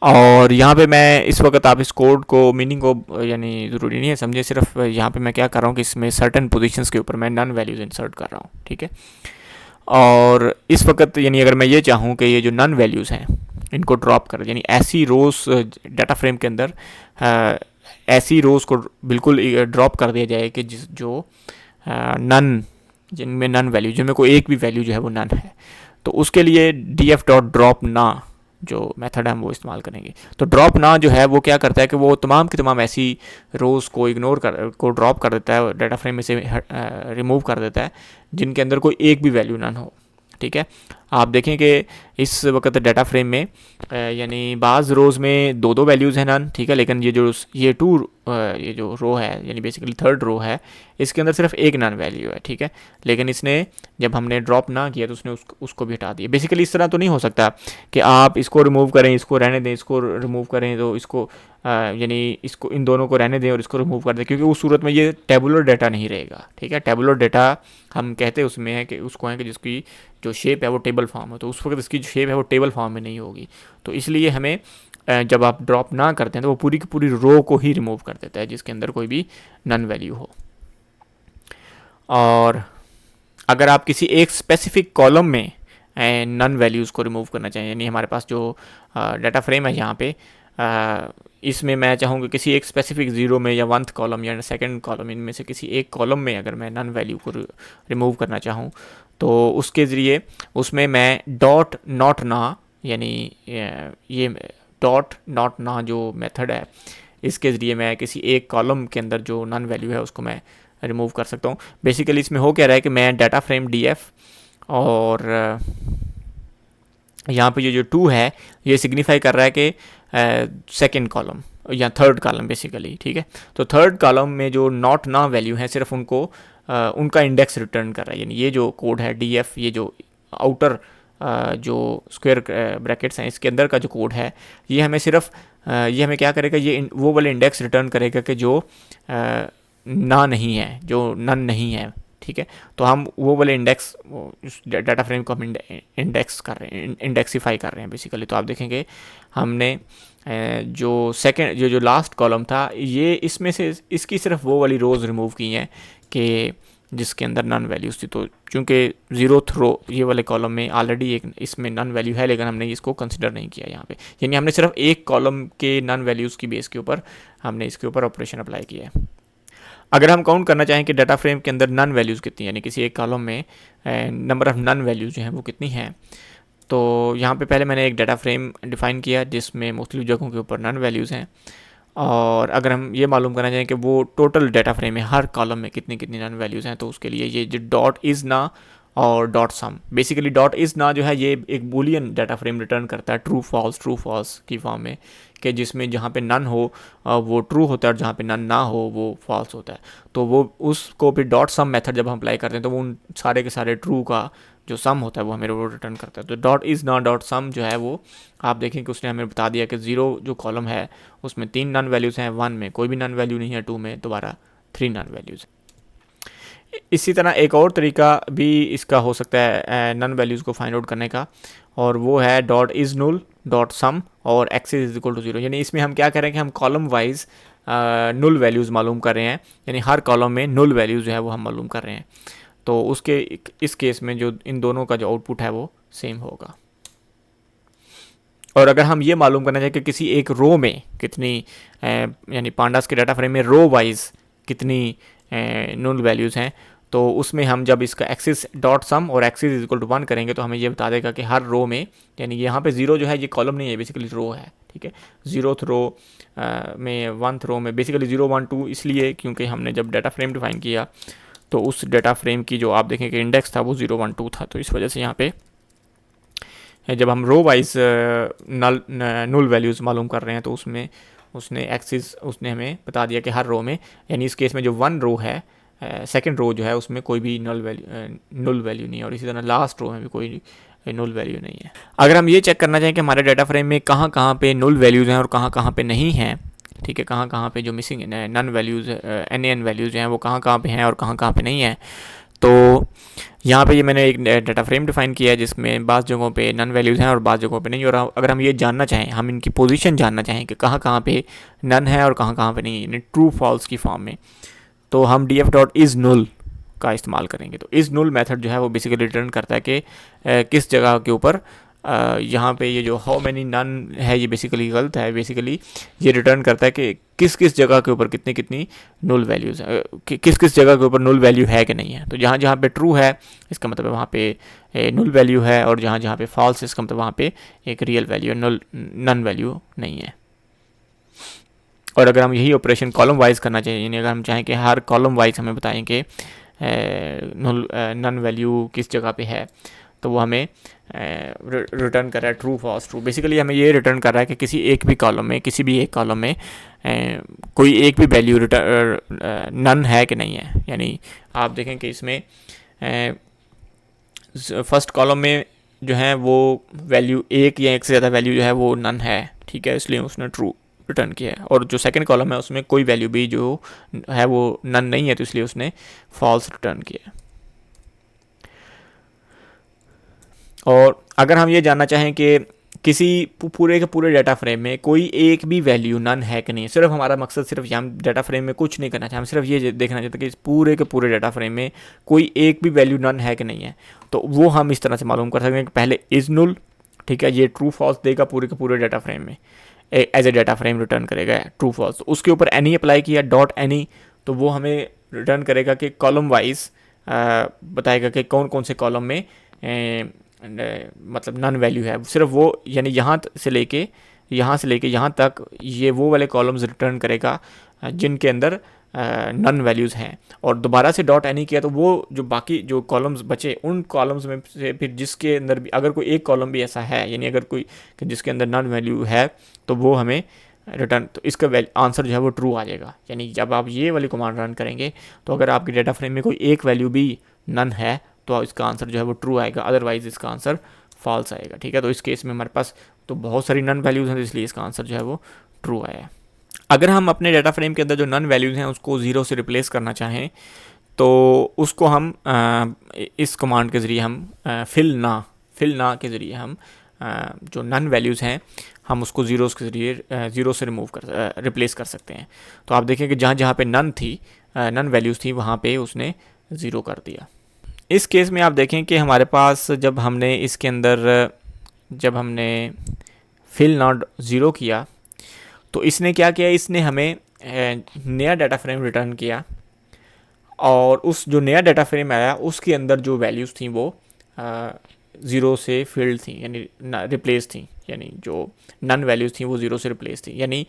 और यहाँ पे मैं इस वक्त आप इस कोड को मीनिंग को यानी ज़रूरी नहीं है समझे, सिर्फ यहाँ पे मैं क्या कर रहा हूँ कि इसमें सर्टेन पोजीशंस के ऊपर मैं नन वैल्यूज़ इंसर्ट कर रहा हूँ। ठीक है, और इस वक्त यानी अगर मैं ये चाहूँ कि ये जो नन वैल्यूज़ हैं इनको ड्रॉप कर, यानी ऐसी रोज़ डाटा फ्रेम के अंदर ऐसी रोज़ को बिल्कुल ड्रॉप कर दिया जाए कि जो नन जिनमें नन वैल्यू, जिनमें कोई एक भी वैल्यू जो है वो नन है, तो उसके लिए DF.drop ना जो मेथड है हम वो इस्तेमाल करेंगे। तो ड्रॉप ना जो है वो क्या करता है कि वो तमाम की तमाम ऐसी रोज़ को ड्रॉप कर देता है, डाटा फ्रेम में से रिमूव कर देता है जिनके अंदर कोई एक भी वैल्यू नन हो। ठीक है, आप देखें कि इस वक्त डाटा फ्रेम में यानी बाज़ रोज़ में 2 वैल्यूज़ हैं नन। ठीक है, लेकिन ये जो रो है यानी बेसिकली थर्ड रो है इसके अंदर सिर्फ एक नन वैल्यू है। ठीक है, लेकिन इसने जब हमने ड्रॉप ना किया तो उसने उसको भी हटा दिया। बेसिकली इस तरह तो नहीं हो सकता कि आप इसको रिमूव करें, इसको रहने दें, इसको रिमूव करें, तो इसको यानी इसको इन दोनों को रहने दें और इसको रिमूव कर दें, क्योंकि उस सूरत में ये टेबुलर डाटा नहीं रहेगा। ठीक है, टेबुलर डाटा हम कहते हैं उसमें है कि उसको है कि जिसकी जो शेप है वो टेबल फॉर्म है, तो उस वक्त इसकी जो शेप है वो टेबल फॉर्म में नहीं होगी। तो इसलिए हमें जब आप ड्रॉप ना करते हैं तो वो पूरी की पूरी रो को ही रिमूव कर देता है जिसके अंदर कोई भी नन वैल्यू हो। और अगर आप किसी एक स्पेसिफिक कॉलम में नन वैल्यूज़ को रिमूव करना चाहिए, यानी हमारे पास जो डाटा फ्रेम है यहाँ पे इसमें मैं चाहूँगा किसी एक स्पेसिफिक 0 में या 1th कॉलम या 2nd कॉलम, इनमें से किसी एक कॉलम में अगर मैं नन वैल्यू को रिमूव करना चाहूँ तो उसके ज़रिए उसमें मैं डॉट नॉट ना, यानी ये डॉट नॉट ना जो मेथड है इसके ज़रिए मैं किसी एक कॉलम के अंदर जो नन वैल्यू है उसको मैं रिमूव कर सकता हूँ। बेसिकली इसमें हो क्या रहा है कि मैं डाटा फ्रेम DF और यहाँ पे जो 2 है ये सिग्निफाई कर रहा है कि सेकंड कॉलम, या थर्ड कॉलम बेसिकली, ठीक है। तो थर्ड कॉलम में जो नॉट ना वैल्यू है सिर्फ उनको उनका इंडेक्स रिटर्न कर रहा है, यानी ये जो कोड है df, ये जो आउटर जो स्क्वायर ब्रैकेट्स हैं इसके अंदर का जो कोड है, ये हमें सिर्फ ये हमें क्या करेगा, ये वो वाले इंडेक्स रिटर्न करेगा कि जो ना नहीं है, जो नन नहीं है, ठीक है। तो हम वो वाले इंडेक्स, डाटा फ्रेम को हम इंडेक्स कर रहे हैं, इंडेक्सीफाई कर रहे हैं बेसिकली। तो आप देखेंगे हमने जो सेकंड जो लास्ट कॉलम था, ये इसमें से इसकी सिर्फ वो वाली रोज़ रिमूव की हैं कि जिसके अंदर नन वैल्यूज़ थी। तो चूँकि 0th रो ये वाले कॉलम में ऑलरेडी एक इसमें नन वैल्यू है, लेकिन हमने इसको कंसिडर नहीं किया यहाँ पे, यानी हमने सिर्फ एक कॉलम के नन वैल्यूज़ की बेस के ऊपर हमने इसके ऊपर ऑपरेशन अप्लाई किया है। अगर हम काउंट करना चाहें कि डाटा फ्रेम के अंदर नन वैल्यूज़ कितनी, यानी किसी एक कॉलम में नंबर ऑफ़ नन वैल्यूज़ जो हैं वो कितनी हैं, तो यहाँ पे पहले मैंने एक डाटा फ्रेम डिफ़ाइन किया जिसमें मुख्तलिफ़ जगहों के ऊपर नन वैल्यूज़ हैं। और अगर हम ये मालूम करना चाहें कि वो टोटल डाटा फ्रेम में हर कॉलम में कितनी कितनी नन वैल्यूज़ हैं, तो उसके लिए ये जो डॉट इज़ ना और dot sum, basically dot isna जो है ये एक बूलियन डाटा फ्रेम रिटर्न करता है ट्रू फॉल्स की फॉर्म में, कि जिसमें जहाँ पे नन हो वो ट्रू होता है और जहाँ पे नन ना हो वो फॉल्स होता है। तो वो उसको फिर डॉट सम मेथड जब हम अप्लाई करते हैं तो वो उन सारे के सारे ट्रू का जो सम होता है वो हमें वो रिटर्न करता है। तो डॉट इज़ ना डॉट सम जो है वो आप देखें कि उसने हमें बता दिया कि 0 जो कॉलम है उसमें 3 नन वैल्यूज़ हैं, 1 में कोई भी नन वैल्यू नहीं है, 2 में दोबारा 3 नन वैल्यूज़। इसी तरह एक और तरीका भी इसका हो सकता है नन वैल्यूज़ को फाइंड आउट करने का, और वो है डॉट इज़ नुल डॉट सम और एक्सिस इज इक्वल टू 0। यानी इसमें हम क्या करें कि हम कॉलम वाइज नुल वैल्यूज़ मालूम कर रहे हैं, यानी हर कॉलम में नुल वैल्यूज़ जो है वो हम मालूम कर रहे हैं। तो उसके इस केस में जो इन दोनों का जो आउटपुट है वो सेम होगा। और अगर हम ये मालूम करना चाहें कि किसी एक रो में कितनी यानी पांडास के डाटा फ्रेम में रो वाइज कितनी नुल वैल्यूज़ हैं, तो उसमें हम जब इसका एक्सिस डॉट सम और एक्सिस इज इक्वल टू 1 करेंगे तो हमें ये बता देगा कि हर रो में, यानी यहाँ पे 0 जो है ये कॉलम नहीं है, बेसिकली रो है, ठीक है। 0th रो में 1th रो में बेसिकली 0 1 2 इसलिए क्योंकि हमने जब डाटा फ्रेम डिफाइन किया तो उस डाटा फ्रेम की जो आप देखें कि इंडेक्स था वो 0 1 2 था। तो इस वजह से यहाँ पे जब हम रो वाइज नुल वैल्यूज़ मालूम कर रहे हैं तो उसमें उसने एक्सिस उसने हमें बता दिया कि हर रो में, यानी इस केस में जो 1 रो है सेकंड रो जो है उसमें कोई भी नुल वैल्यू नहीं है, और इसी तरह लास्ट रो में भी कोई नुल वैल्यू नहीं है। अगर हम ये चेक करना चाहें कि हमारे डाटा फ्रेम में कहाँ कहाँ पे नुल वैल्यूज़ हैं और कहाँ कहाँ पे नहीं हैं, ठीक है, कहाँ कहाँ पे जो missing NaN values NaN values हैं वो कहाँ कहाँ पे हैं और कहाँ कहाँ पे नहीं है, तो यहाँ पे ये मैंने एक डाटा फ्रेम डिफाइन किया है जिसमें बाज़ जगहों पे नन वैल्यूज़ हैं और बाज़ जगहों पे नहीं। और अगर हम ये जानना चाहें, हम इनकी पोजीशन जानना चाहें कि कहाँ कहाँ पे नन है और कहाँ कहाँ पे नहीं है, यानी ट्रू फॉल्स की फॉर्म में, तो हम df डॉट इज़ नुल का इस्तेमाल करेंगे। तो इज़ नुल मेथड जो है वो बेसिकली रिटर्न करता है कि किस जगह के ऊपर यहाँ पे ये जो हाउ मैनी नन है ये बेसिकली गलत है, बेसिकली ये रिटर्न करता है कि किस किस जगह के ऊपर कितनी कितनी नुल वैल्यूज़ है, किस किस जगह के ऊपर नुल वैल्यू है कि नहीं है। तो जहाँ जहाँ पे ट्रू है इसका मतलब वहाँ पे नुल वैल्यू है, और जहाँ जहाँ पे फॉल्स इसका मतलब वहाँ पे एक रियल वैल्यू नन वैल्यू नहीं है। और अगर हम यही ऑपरेशन कॉलम वाइज करना चाहिए, यानी अगर हम चाहें कि हर कॉलम वाइज हमें बताएं कि नन वैल्यू किस जगह पे है, तो वो हमें रिटर्न कर रहा है ट्रू फॉल्स ट्रू। बेसिकली हमें ये रिटर्न कर रहा है कि किसी एक भी कॉलम में, किसी भी एक कॉलम में कोई एक भी वैल्यू नन है कि नहीं है। यानी आप देखें कि इसमें फर्स्ट कॉलम में जो है वो वैल्यू एक या एक से ज़्यादा वैल्यू जो है वो नन है, ठीक है, इसलिए उसने ट्रू रिटर्न किया है। और जो सेकंड कॉलम है उसमें कोई वैल्यू भी जो है वो नन नहीं है, तो इसलिए उसने फॉल्स रिटर्न किया है। और अगर हम ये जानना चाहें कि किसी पूरे के पूरे डाटा फ्रेम में कोई एक भी वैल्यू नन है कि नहीं, सिर्फ हमारा मकसद सिर्फ हम डाटा फ्रेम में कुछ नहीं करना चाहते, हम सिर्फ ये देखना चाहते हैं कि इस पूरे के पूरे डाटा फ्रेम में कोई एक भी वैल्यू नन है कि नहीं है, तो वो हम इस तरह से मालूम कर सकते हैं कि पहले इज़ नुल, ठीक है, ये ट्रू फॉल्स देगा पूरे के पूरे डाटा फ्रेम में, as a data frame return करेगा ट्रू फॉल्स। तो उसके ऊपर एनी अप्लाई किया डॉट एनी, तो वो हमें रिटर्न करेगा कि कॉलम वाइज बताएगा कि कौन कौन से कॉलम में मतलब नन वैल्यू है, सिर्फ वो, यानी यहाँ से लेके यहाँ तक ये वो वाले कॉलम्स रिटर्न करेगा जिनके अंदर नन वैल्यूज़ हैं। और दोबारा से डॉट एनी किया तो वो जो बाकी जो कॉलम्स बचे उन कॉलम्स में से फिर जिसके अंदर भी अगर कोई एक कॉलम भी ऐसा है, यानी अगर कोई जिसके अंदर नन वैल्यू है, तो वो हमें रिटर्न, तो इसका आंसर जो है वो ट्रू आ जाएगा। यानी जब आप ये वाली कमांड रन करेंगे तो अगर आपकी डेटा फ्रेम में कोई एक वैल्यू भी नन है तो इसका आंसर जो है वो ट्रू आएगा, अदरवाइज इसका आंसर फॉल्स आएगा। ठीक है, तो इस केस में हमारे पास तो बहुत सारी नन वैल्यूज़ हैं, इसलिए इसका आंसर जो है वो ट्रू आया है। अगर हम अपने डाटा फ्रेम के अंदर जो नन वैल्यूज़ हैं उसको ज़ीरो से रिप्लेस करना चाहें तो उसको हम इस कमांड के ज़रिए हम फिल ना के ज़रिए हम जो नन वैल्यूज़ हैं हम उसको ज़ीरोस के ज़रिए ज़ीरो से रिप्लेस कर सकते हैं। तो आप देखें कि जहाँ जहाँ पे नन वैल्यूज़ थी वहाँ पे उसने ज़ीरो कर दिया। इस केस में आप देखें कि हमारे पास जब हमने फिल नॉट ज़ीरो किया तो इसने क्या किया, इसने हमें नया डाटा फ्रेम रिटर्न किया और उस जो नया डाटा फ्रेम आया उसके अंदर जो वैल्यूज़ थी वो ज़ीरो से फिल्ड थी, यानी रिप्लेस थी, यानी जो नन वैल्यूज़ थी वो ज़ीरो से रिप्लेस थी। यानी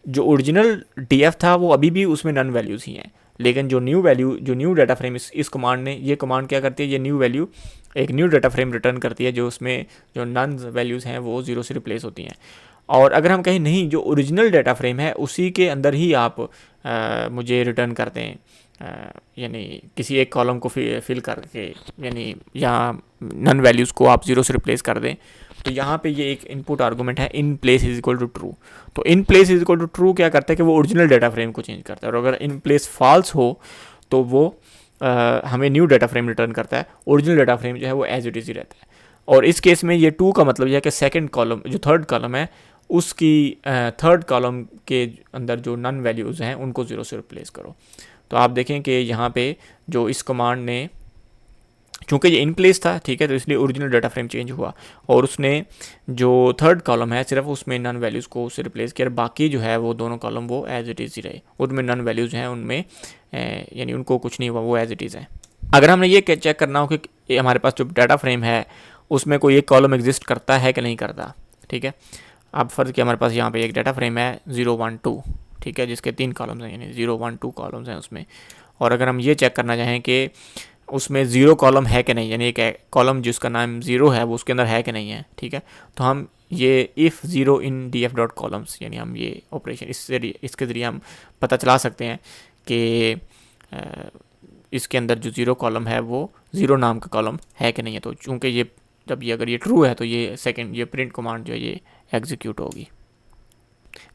जो ओरिजिनल डीएफ था वो अभी भी उसमें नन वैल्यूज़ ही हैं, लेकिन जो न्यू डाटा फ्रेम इस कमांड ने, ये कमांड क्या करती है, ये न्यू वैल्यू एक न्यू डाटा फ्रेम रिटर्न करती है जो उसमें जो नन वैल्यूज़ हैं वो ज़ीरो से रिप्लेस होती हैं। और अगर हम कहें नहीं, जो ओरिजिनल डाटा फ्रेम है उसी के अंदर ही आप मुझे रिटर्न कर दें, यानी किसी एक कॉलम को फिल करके, यानी यहाँ नन वैल्यूज़ को आप ज़ीरो से रिप्लेस कर दें, तो यहाँ पे ये एक इनपुट आर्गूमेंट है in place is equal to true. तो in place is equal to true क्या करता है कि वो ओरिजिनल डाटा फ्रेम को चेंज करता है, और अगर इन प्लेस फॉल्स हो तो वो हमें न्यू डाटा फ्रेम रिटर्न करता है। ओरिजिनल डाटा फ्रेम जो है वो एज इट इज़ ही रहता है। और इस केस में ये टू का मतलब यह है कि सेकेंड कॉलम, जो थर्ड कॉलम है, उसकी थर्ड कॉलम के अंदर जो नन वैल्यूज़ हैं उनको ज़ीरो से रिप्लेस करो। तो आप देखें कि यहाँ पे जो इस कमांड ने, चूँकि ये इन प्लेस था, ठीक है, तो इसलिए ओरिजिनल डाटा फ्रेम चेंज हुआ और उसने जो थर्ड कॉलम है सिर्फ उसमें नन वैल्यूज़ को उससे रिप्लेस किया, बाकी जो है वो दोनों कॉलम वो एज इट इज़ ही रहे, उनमें नन वैल्यूज़ हैं उनमें यानी उनको कुछ नहीं हुआ, वो एज इट इज़ है। अगर हमने ये चेक करना हो कि हमारे पास जो डाटा फ्रेम है उसमें कोई एक कॉलम एग्जिस्ट करता है कि नहीं करता, ठीक है, अब फ़र्ज़ कि हमारे पास यहाँ पे एक डाटा फ्रेम है 0 1 2, ठीक है, जिसके 3 कॉलम्स हैं, यानी 0 1 2 कॉलम्स हैं उसमें। और अगर हम ये चेक करना चाहें कि उसमें ज़ीरो कॉलम है कि नहीं, यानी एक कॉलम जिसका नाम ज़ीरो है वो उसके अंदर है कि नहीं है, ठीक है, तो हम ये if zero in D F dot columns, यानी हम ये ऑपरेशन इसके ज़रिए हम पता चला सकते हैं कि इसके अंदर जो ज़ीरो कॉलम है वो ज़ीरो नाम का कॉलम है कि नहीं है। तो चूँकि ये जब ये अगर ये ट्रू है तो ये प्रिंट कमांड जो है ये एग्जीक्यूट होगी।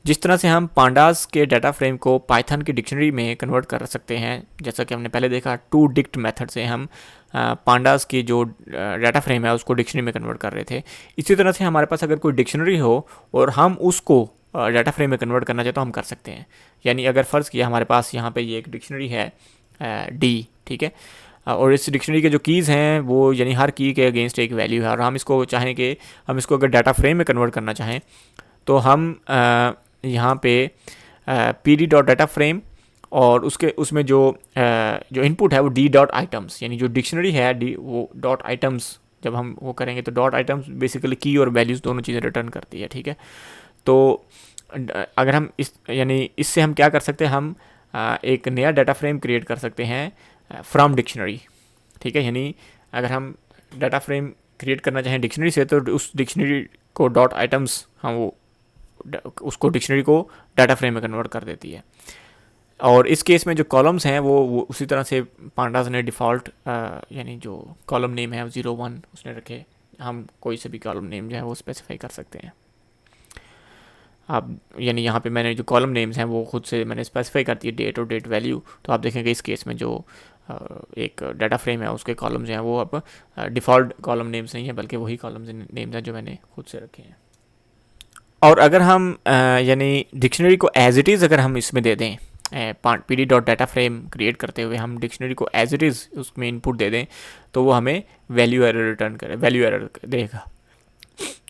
जिस तरह से हम पांडास के डाटा फ्रेम को पाइथन की डिक्शनरी में कन्वर्ट कर सकते हैं, जैसा कि हमने पहले देखा टू डिक्ट मेथड से हम पांडास की जो डाटा फ्रेम है उसको डिक्शनरी में कन्वर्ट कर रहे थे, इसी तरह से हमारे पास अगर कोई डिक्शनरी हो और हम उसको डाटा फ्रेम में कन्वर्ट करना चाहे तो हम कर सकते हैं। यानी अगर फ़र्ज़ किया हमारे पास यहाँ पे ये एक डिक्शनरी है डी, ठीक है, और इस डिक्शनरी के जो कीज़ हैं वो यानी हर की के अगेंस्ट एक वैल्यू है, और हम इसको चाहें कि हम इसको अगर डाटा फ्रेम में कन्वर्ट करना चाहें तो हम यहाँ पे P D dot data frame और उसमें जो इनपुट है वो डी डॉट आइटम्स, यानी जो डिक्शनरी है डी वो डॉट आइटम्स, जब हम वो करेंगे तो डॉट आइटम्स बेसिकली की और वैल्यूज़ दोनों चीज़ें रिटर्न करती है, ठीक है। तो अगर हम यानी इससे हम क्या कर सकते हैं, हम एक नया डाटा फ्रेम क्रिएट कर सकते हैं फ्रॉम डिक्शनरी, ठीक है, यानी अगर हम डाटा फ्रेम क्रिएट करना चाहें डिक्शनरी से तो उस डिक्शनरी को डॉट आइटम्स हम वो उसको डिक्शनरी को डाटा फ्रेम में कन्वर्ट कर देती है। और इस केस में जो कॉलम्स हैं वो उसी तरह से पांडास ने डिफ़ॉल्ट यानी जो कॉलम नेम है 0 1 उसने रखे, हम कोई से भी कॉलम नेम जो है वो स्पेसिफाई कर सकते हैं। आप यानी यहाँ पे मैंने जो कॉलम नेम्स हैं वो खुद से मैंने स्पेसिफाई कर दी डेट और डेट वैल्यू, तो आप देखेंगे इस केस में जो एक डाटा फ्रेम है उसके कॉलम्स हैं वो अब डिफ़ॉल्ट कॉलम नेम्स नहीं है बल्कि वही कॉलम्स नेम्स हैं जो मैंने खुद से रखे हैं। और अगर हम यानी डिक्शनरी को एज इट इज़ अगर हम इसमें दे दें P D dot data frame create करते हुए हम डिक्शनरी को एज इट इज़ उसमें इनपुट दे दें तो वो हमें वैल्यू एरर देगा।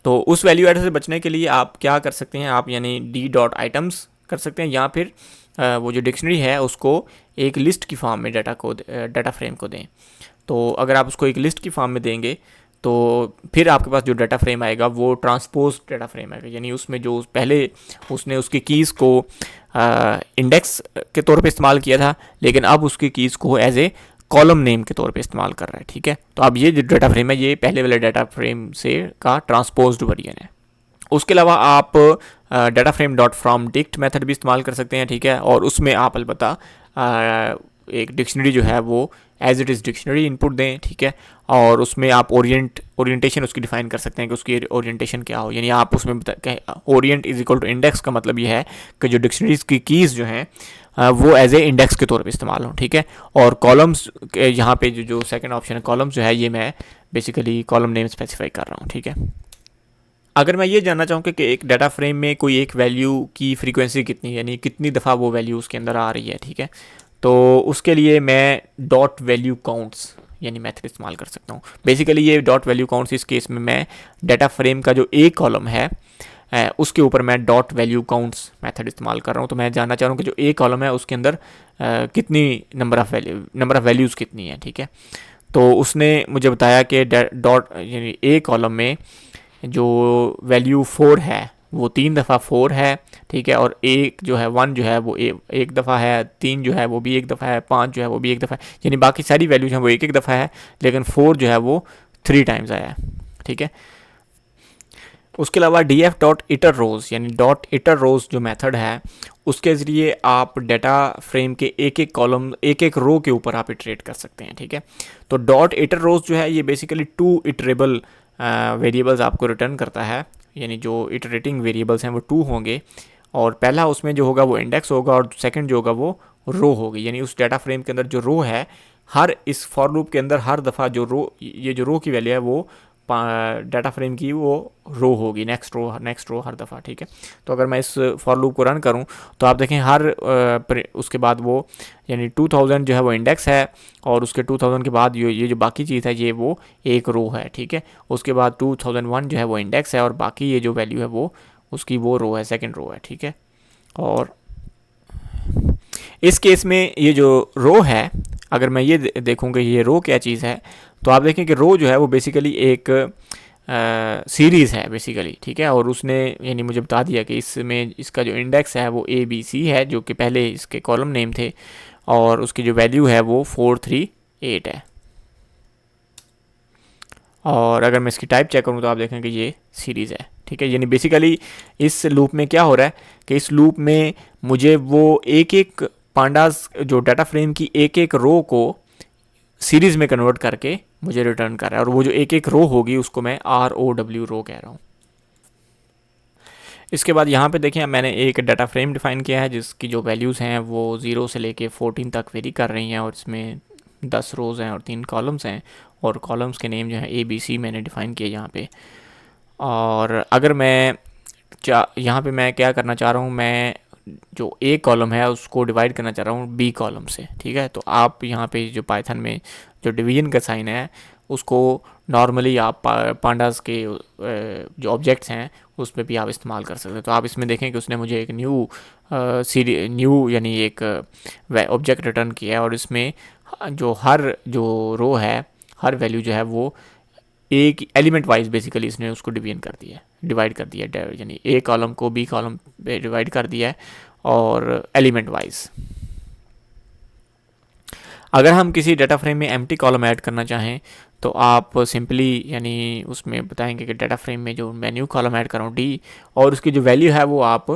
तो उस वैल्यू एरर से बचने के लिए आप क्या कर सकते हैं, आप यानी डी डॉट आइटम्स कर सकते हैं या फिर वो जो डिक्शनरी है उसको एक लिस्ट की फॉर्म में डाटा फ्रेम को दें। तो अगर आप उसको एक लिस्ट की फॉर्म में देंगे तो फिर आपके पास जो डाटा फ्रेम आएगा वो ट्रांसपोज डाटा फ्रेम आएगा, यानी उसमें जो पहले उसने उसकी कीज़ को इंडेक्स के तौर पे इस्तेमाल किया था लेकिन अब उसकी कीज़ को एज ए कॉलम नेम के तौर पे इस्तेमाल कर रहा है, ठीक है। तो अब ये जो डाटा फ्रेम है ये पहले वाले डाटा फ्रेम से का ट्रांसपोज्ड वर्जन है। उसके अलावा आप data frame dot from dict method भी इस्तेमाल कर सकते हैं, ठीक है। और उसमें आप अलबत्ता एक डिक्शनरी जो है वो as it is dictionary input दें, ठीक है। और उसमें आप ओरिएंटेशन उसकी डिफाइन कर सकते हैं कि उसकी ओरिएंटेशन क्या हो, यानी आप उसमें orient is equal to index का मतलब ये है कि जो डिक्शनरीज की कीज़ जो हैं वो एज ए इंडेक्स के तौर पे इस्तेमाल हो, ठीक है। और कॉलम्स यहाँ पे जो सेकंड ऑप्शन है कॉलम्स जो है, ये मैं बेसिकली कॉलम नेम स्पेसिफाई कर रहा हूँ, ठीक है। अगर मैं ये जानना चाहूँ कि एक डाटा फ्रेम में कोई एक वैल्यू की फ्रीक्वेंसी कितनी है, यानी कितनी दफ़ा वो वैल्यू उसके अंदर आ रही है, ठीक है, तो उसके लिए मैं डॉट वैल्यू काउंट्स यानी मेथड इस्तेमाल कर सकता हूँ। बेसिकली ये डॉट वैल्यू काउंट्स, इस केस में मैं डाटा फ्रेम का जो एक कॉलम है उसके ऊपर मैं डॉट वैल्यू काउंट्स मेथड इस्तेमाल कर रहा हूँ। तो मैं जानना चाह रहा हूँ कि जो एक कॉलम है उसके अंदर कितनी नंबर ऑफ़ वैल्यूज़ कितनी है, ठीक है। तो उसने मुझे बताया कि डॉट यानी एक कॉलम में जो वैल्यू 4 है वो 3 दफ़ा 4 है, ठीक है। और एक जो है 1 जो है वो एक दफ़ा है, 3 जो है वो भी एक दफ़ा है, 5 जो है वो भी एक दफ़ा है, यानी बाकी सारी वैल्यूज हैं वो एक दफ़ा है, लेकिन 4 जो है वो 3 टाइम्स आया है, ठीक है। उसके अलावा df डॉट इटर रोज़ यानी डॉट इटर रोज़ जो मेथड है उसके ज़रिए आप डाटा फ्रेम के एक एक कॉलम एक एक रो के ऊपर आप इटरेट कर सकते हैं, ठीक है। तो डॉट इटर रोज़ जो है ये बेसिकली 2 इटरेबल वेरिएबल्स आपको रिटर्न करता है, यानी जो इटरेटिंग वेरिएबल्स हैं वो 2 होंगे, और पहला उसमें जो होगा वो इंडेक्स होगा और सेकंड जो होगा वो रो होगी। यानी उस डाटा फ्रेम के अंदर जो रो है, हर इस फॉर लूप के अंदर हर दफ़ा जो रो की वैल्यू है वो डाटा फ्रेम की वो रो होगी, नेक्स्ट रो हर दफ़ा, ठीक है। तो अगर मैं इस फॉर लूप को रन करूं तो आप देखें हर उसके बाद वो यानी 2000 जो है वो इंडेक्स है, और उसके 2000 के बाद ये जो बाकी चीज़ है ये वो एक रो है, ठीक है। उसके बाद 2001 जो है वो इंडेक्स है, और बाकी ये जो वैल्यू है वो उसकी वो रो है, सेकेंड रो है, ठीक है। और इस केस में ये जो रो है, अगर मैं ये देखूँ कि ये रो क्या चीज़ है, तो आप देखें कि रो जो है वो बेसिकली एक सीरीज़ है बेसिकली, ठीक है। और उसने यानी मुझे बता दिया कि इसमें इसका जो इंडेक्स है वो ABC है, जो कि पहले इसके कॉलम नेम थे, और उसकी जो वैल्यू है वो 438 है। और अगर मैं इसकी टाइप चेक करूँ तो आप देखें कि ये सीरीज़ है, ठीक है। यानी बेसिकली इस लूप में क्या हो रहा है कि इस लूप में मुझे वो एक एक पांडास जो डाटा फ्रेम की एक एक रो को सीरीज़ में कन्वर्ट करके मुझे रिटर्न कर रहा है, और वो जो एक एक रो होगी उसको मैं ROW रो कह रहा हूँ। इसके बाद यहाँ पे देखें मैंने एक डाटा फ्रेम डिफ़ाइन किया है जिसकी जो वैल्यूज़ हैं वो 0 से लेके 14 तक वेरी कर रही हैं, और इसमें 10 रोज़ हैं और 3 कॉलम्स हैं, और कॉलम्स के नेम जो है ABC मैंने डिफ़ाइन किए यहाँ पे। और अगर मैं यहाँ पे मैं क्या करना चाह रहा हूँ, मैं जो ए कॉलम है उसको डिवाइड करना चाह रहा हूँ बी कॉलम से, ठीक है। तो आप यहाँ पे जो पाइथन में जो डिवीजन का साइन है उसको नॉर्मली आप पांडास के जो ऑब्जेक्ट्स हैं उसमें भी आप इस्तेमाल कर सकते हैं। तो आप इसमें देखें कि उसने मुझे एक न्यू यानी एक ऑब्जेक्ट रिटर्न किया है, और इसमें जो हर जो रो है हर वैल्यू जो है वो एक एलिमेंट वाइज बेसिकली इसने उसको डिवाइड कर दिया है, यानी ए कॉलम को बी कॉलम पे डिवाइड कर दिया है, और एलिमेंट वाइज। अगर हम किसी डाटा फ्रेम में एम्प्टी कॉलम ऐड करना चाहें तो आप सिंपली यानी उसमें बताएंगे कि डाटा फ्रेम में जो मैं न्यू कॉलम ऐड कर रहा हूँ डी, और उसकी जो वैल्यू है वो आप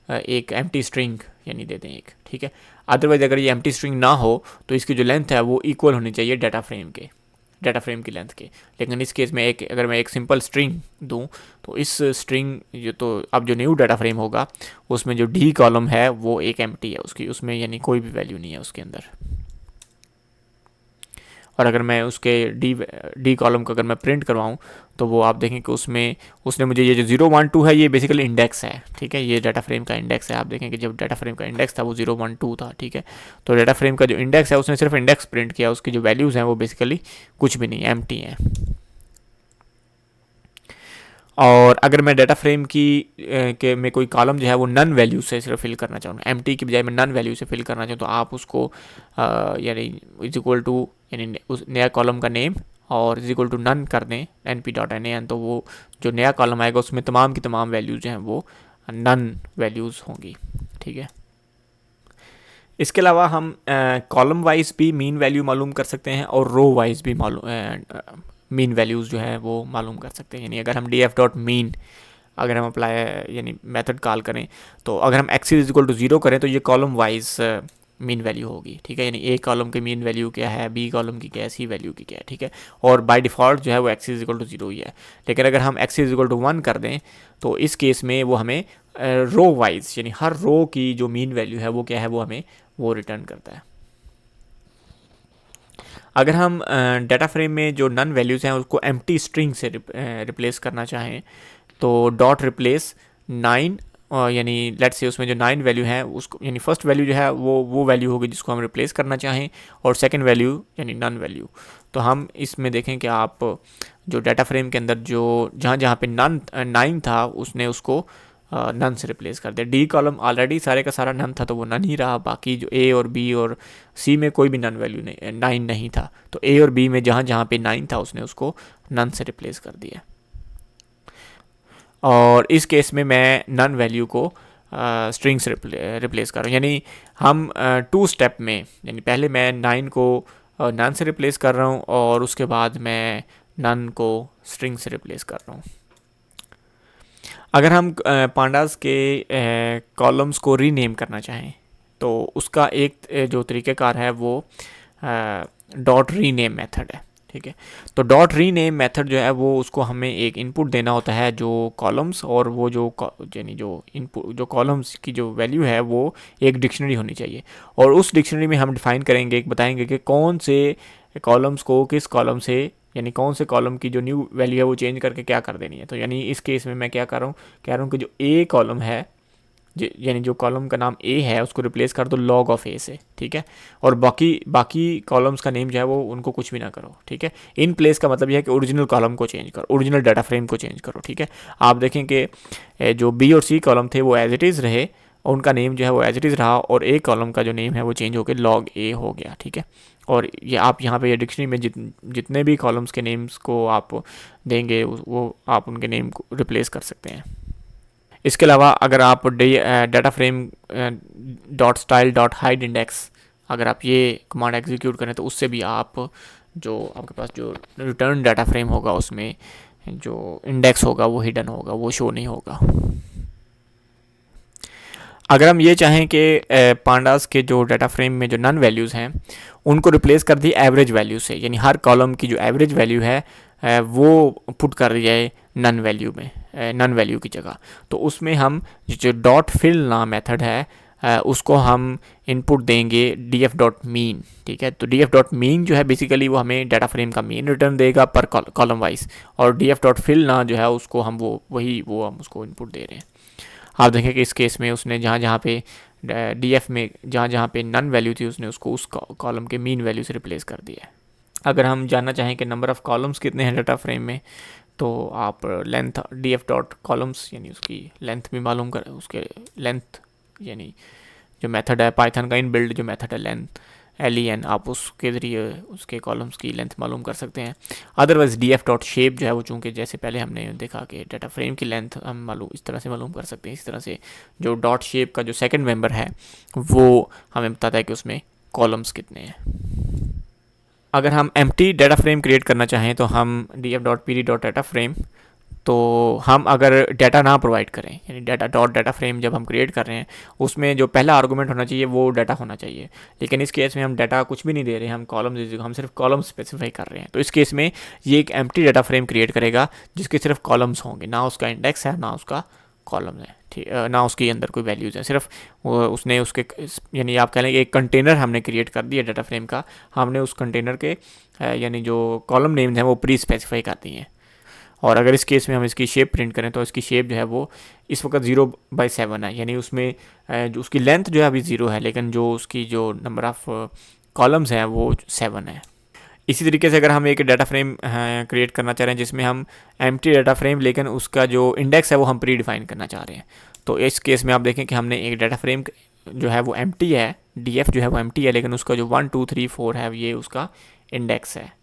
एक एम्प्टी स्ट्रिंग यानी दे दें एक, ठीक है। अदरवाइज अगर ये एम्प्टी स्ट्रिंग ना हो तो इसकी जो लेंथ है वो इक्वल होनी चाहिए डाटा फ्रेम की लेंथ के। लेकिन इस केस में अगर मैं एक सिंपल स्ट्रिंग दूं तो इस स्ट्रिंग अब जो न्यू डाटा फ्रेम होगा उसमें जो डी कॉलम है वो एक एम्प्टी है उसमें यानी कोई भी वैल्यू नहीं है उसके अंदर। और अगर मैं उसके डी कॉलम को अगर मैं प्रिंट करवाऊँ तो वो आप देखें कि उसमें उसने मुझे ये जो 0 1 2 है ये बेसिकली इंडेक्स है, ठीक है। ये डाटा फ्रेम का इंडेक्स है। आप देखें कि जब डाटा फ्रेम का इंडेक्स था वो 0 1 2 था, ठीक है। तो डाटा फ्रेम का जो इंडेक्स है उसने सिर्फ इंडेक्स प्रिंट किया, उसकी जो वैल्यूज़ हैं वो बेसिकली कुछ भी नहीं, एम्प्टी हैं। और अगर मैं डाटा फ्रेम के में कोई कॉलम जो है वो नन वैल्यू से सिर्फ फिल करना चाहूँ, एम्प्टी की बजाय मैं नन वैल्यू से फिल करना चाहूँ, तो आप उसको यानी इज इक्वल टू यानी उस नया कॉलम का नेम और इज इक्वल टू नन कर दें np.nan, तो वो जो नया कॉलम आएगा उसमें तमाम की तमाम वैल्यूज़ जो हैं वो नन वैल्यूज़ होंगी, ठीक है। इसके अलावा हम कॉलम वाइज भी मीन वैल्यू मालूम कर सकते हैं और रो वाइज भी मीन वैल्यूज़ जो है वो मालूम कर सकते हैं। यानी अगर हम df.mean अगर हम अप्लाई यानी मेथड कॉल करें, तो अगर हम x इज इक्वल टू 0 करें तो ये कॉलम वाइज मीन वैल्यू होगी, ठीक है। यानी ए कॉलम की मीन वैल्यू क्या है, बी कॉलम की क्या है, सी वैल्यू की क्या है, ठीक है। और बाय डिफ़ॉल्ट जो है वो x इज इक्वल टू 0 ही है। लेकिन अगर हम x इज इक्वल टू 1 कर दें तो इस केस में वो हमें रो वाइज यानी हर रो की जो मीन वैल्यू है वो क्या है, वो हमें वो रिटर्न करता है। अगर हम डाटा फ्रेम में जो नन वैल्यूज़ हैं उसको एम्प्टी स्ट्रिंग से रिप्लेस करना चाहें तो डॉट रिप्लेस 9, यानी लेट्स से उसमें जो 9 वैल्यू है उसको यानी फर्स्ट वैल्यू जो है वो वैल्यू होगी जिसको हम रिप्लेस करना चाहें, और सेकंड वैल्यू यानी नन वैल्यू। तो हम इसमें देखें कि आप जो डाटा फ्रेम के अंदर जो जहाँ जहाँ पे 9 था उसने उसको नन से रिप्लेस कर दिया। डी कॉलम ऑलरेडी सारे का सारा नन था तो वो नन ही रहा, बाकी जो ए और बी और सी में कोई भी नन वैल्यू नहीं 9 नहीं था, तो ए और बी में जहाँ जहाँ पे 9 था उसने उसको नन से रिप्लेस कर दिया। और इस केस में मैं नन वैल्यू को स्ट्रिंग से रिप्लेस कर रहा हूँ, यानी हम 2 स्टेप में, यानी पहले मैं 9 को नन से रिप्लेस कर रहा हूँ और उसके बाद मैं नन को स्ट्रिंग से रिप्लेस कर रहा हूँ। अगर हम पांडास के कॉलम्स को रीनेम करना चाहें तो उसका एक जो तरीक़ेकार है वो डॉट रीनेम मेथड है, ठीक है। तो डॉट रीनेम मेथड जो है वो उसको हमें एक इनपुट देना होता है जो कॉलम्स, और वो जो यानी जो इनपुट जो कॉलम्स की जो वैल्यू है वो एक डिक्शनरी होनी चाहिए, और उस डिक्शनरी में हम डिफ़ाइन करेंगे, बताएंगे कि कौन से कॉलम्स को किस कॉलम से यानी कौन से कॉलम की जो न्यू वैल्यू है वो चेंज करके क्या कर देनी है। तो यानी इस केस में मैं क्या कर रहा हूँ कि जो ए कॉलम है यानी जो कॉलम का नाम ए है उसको रिप्लेस कर दो लॉग ऑफ ए से, ठीक है। और बाकी कॉलम्स का नेम जो है वो उनको कुछ भी ना करो, ठीक है। इन प्लेस का मतलब यह है कि ओरिजिनल कॉलम को चेंज करो, ओरिजिनल डाटा फ्रेम को चेंज करो, ठीक है। आप देखें कि जो बी और सी कॉलम थे वो एज इट इज़ रहे और उनका नेम जो है वो एज इट इज़ रहा, और ए कॉलम का जो नेम है वो चेंज होकर लॉग ए हो गया, ठीक है। और ये आप यहाँ पे ये डिक्शनरी में जितने भी कॉलम्स के नेम्स को आप देंगे वो आप उनके नेम को रिप्लेस कर सकते हैं। इसके अलावा अगर आप data frame dot style dot hide index अगर आप ये कमांड एग्जीक्यूट करें तो उससे भी आप जो आपके पास जो रिटर्न डाटा फ्रेम होगा उसमें जो इंडेक्स होगा वो हिडन होगा, वो शो नहीं होगा। अगर हम ये चाहें कि पांडास के जो डाटा फ्रेम में जो नन वैल्यूज़ हैं उनको रिप्लेस कर दी एवरेज वैल्यू से, यानी हर कॉलम की जो एवरेज वैल्यू है वो पुट कर दी जाए नन वैल्यू में, नन वैल्यू की जगह, तो उसमें हम जो डॉट फिल नाम मेथड है उसको हम इनपुट देंगे df डॉट मीन, ठीक है। तो df डॉट मीन जो है बेसिकली वो हमें डाटा फ्रेम का मीन रिटर्न देगा पर कॉलम वाइज, और df डॉट फिल ना जो है उसको हम वो हम उसको इनपुट दे रहे हैं। आप देखें कि इस केस में उसने जहाँ जहाँ पे df में जहाँ जहाँ पे नन वैल्यू थी उसने उसको उस कॉलम के मीन वैल्यू से रिप्लेस कर दिया है। अगर हम जानना चाहें कि नंबर ऑफ़ कॉलम्स कितने हैं डाटा फ्रेम में तो आप लेंथ df डॉट कॉलम्स यानी उसकी लेंथ भी मालूम कर, उसके लेंथ यानी जो मेथड है पाइथन का इन बिल्ड जो मेथड है लेंथ len, आप उसके ज़रिए उसके कॉलम्स की लेंथ मालूम कर सकते हैं। अदरवाइज़ df डॉट शेप जो है वो चूँकि जैसे पहले हमने देखा कि डाटा फ्रेम की लेंथ हम मालूम इस तरह से मालूम कर सकते हैं, इस तरह से जो डॉट शेप का जो सेकंड मेंबर है वो हमें बताता है कि उसमें कॉलम्स कितने हैं। अगर हम एम्प्टी डाटा फ्रेम क्रिएट करना चाहें तो हम df dot pd dot data frame, तो हम अगर डाटा ना प्रोवाइड करें यानी डाटा फ्रेम जब हम क्रिएट कर रहे हैं उसमें जो पहला आर्गूमेंट होना चाहिए वो डाटा होना चाहिए, लेकिन इस केस में हम डाटा कुछ भी नहीं दे रहे हैं, हम सिर्फ कॉलम स्पेसिफाई कर रहे हैं। तो इस केस में ये एक एम्प्टी डाटा फ्रेम क्रिएट करेगा जिसके सिर्फ कॉलम्स होंगे, ना उसका इंडेक्स है ना उसका कॉलम है, ठीक, ना उसके अंदर कोई वैल्यूज़ है, सिर्फ उसने उसके यानी आप कह लें एक कंटेनर हमने क्रिएट कर दिया डाटा फ्रेम का, हमने उस कंटेनर के यानी जो कॉलम नेम्स हैं वो प्री स्पेसिफाई कर दिए हैं। और अगर इस केस में हम इसकी शेप प्रिंट करें तो इसकी शेप जो है वो इस वक्त 0/7 है, यानी उसमें जो उसकी लेंथ जो है अभी 0 है लेकिन जो उसकी जो नंबर ऑफ़ कॉलम्स हैं वो 7 है। इसी तरीके से अगर हम एक डाटा फ्रेम क्रिएट करना चाह रहे हैं जिसमें हम एम्प्टी डाटा फ्रेम लेकिन उसका जो इंडेक्स है वो हम प्री डिफाइन करना चाह रहे हैं, तो इस केस में आप देखें कि हमने एक डाटा फ्रेम जो है वो एम्प्टी है, df जो है वो एम्प्टी है लेकिन उसका जो 1 2 3 4 है ये उसका इंडेक्स है।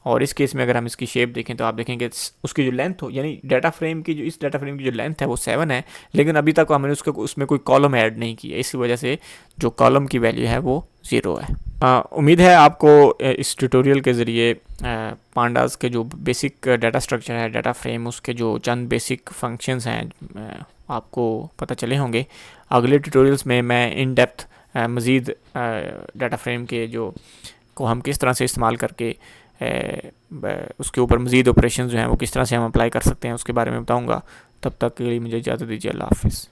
और इस केस में अगर हम इसकी शेप देखें तो आप देखेंगे उसकी जो लेंथ हो यानी डाटा फ्रेम की जो इस डाटा फ्रेम की जो लेंथ है वो 7 है, लेकिन अभी तक हमने उसमें कोई कॉलम ऐड नहीं किया, इसी वजह से जो कॉलम की वैल्यू है वो 0 है। उम्मीद है आपको इस ट्यूटोरियल के ज़रिए पांडास के जो बेसिक डाटा स्ट्रक्चर है, डाटा फ्रेम, उसके जो चंद बेसिक फंक्शंस हैं आपको पता चले होंगे। अगले ट्यूटोरियल्स में मैं इन डेप्थ मज़ीद डाटा फ्रेम के जो को हम किस तरह से इस्तेमाल करके उसके ऊपर मज़ीद ऑपरेशन जो हैं वो किस तरह से हम अप्लाई कर सकते हैं उसके बारे में बताऊँगा। तब तक के लिए मुझे इजाज़त दीजिए। अल्लाह हाफ़िज़।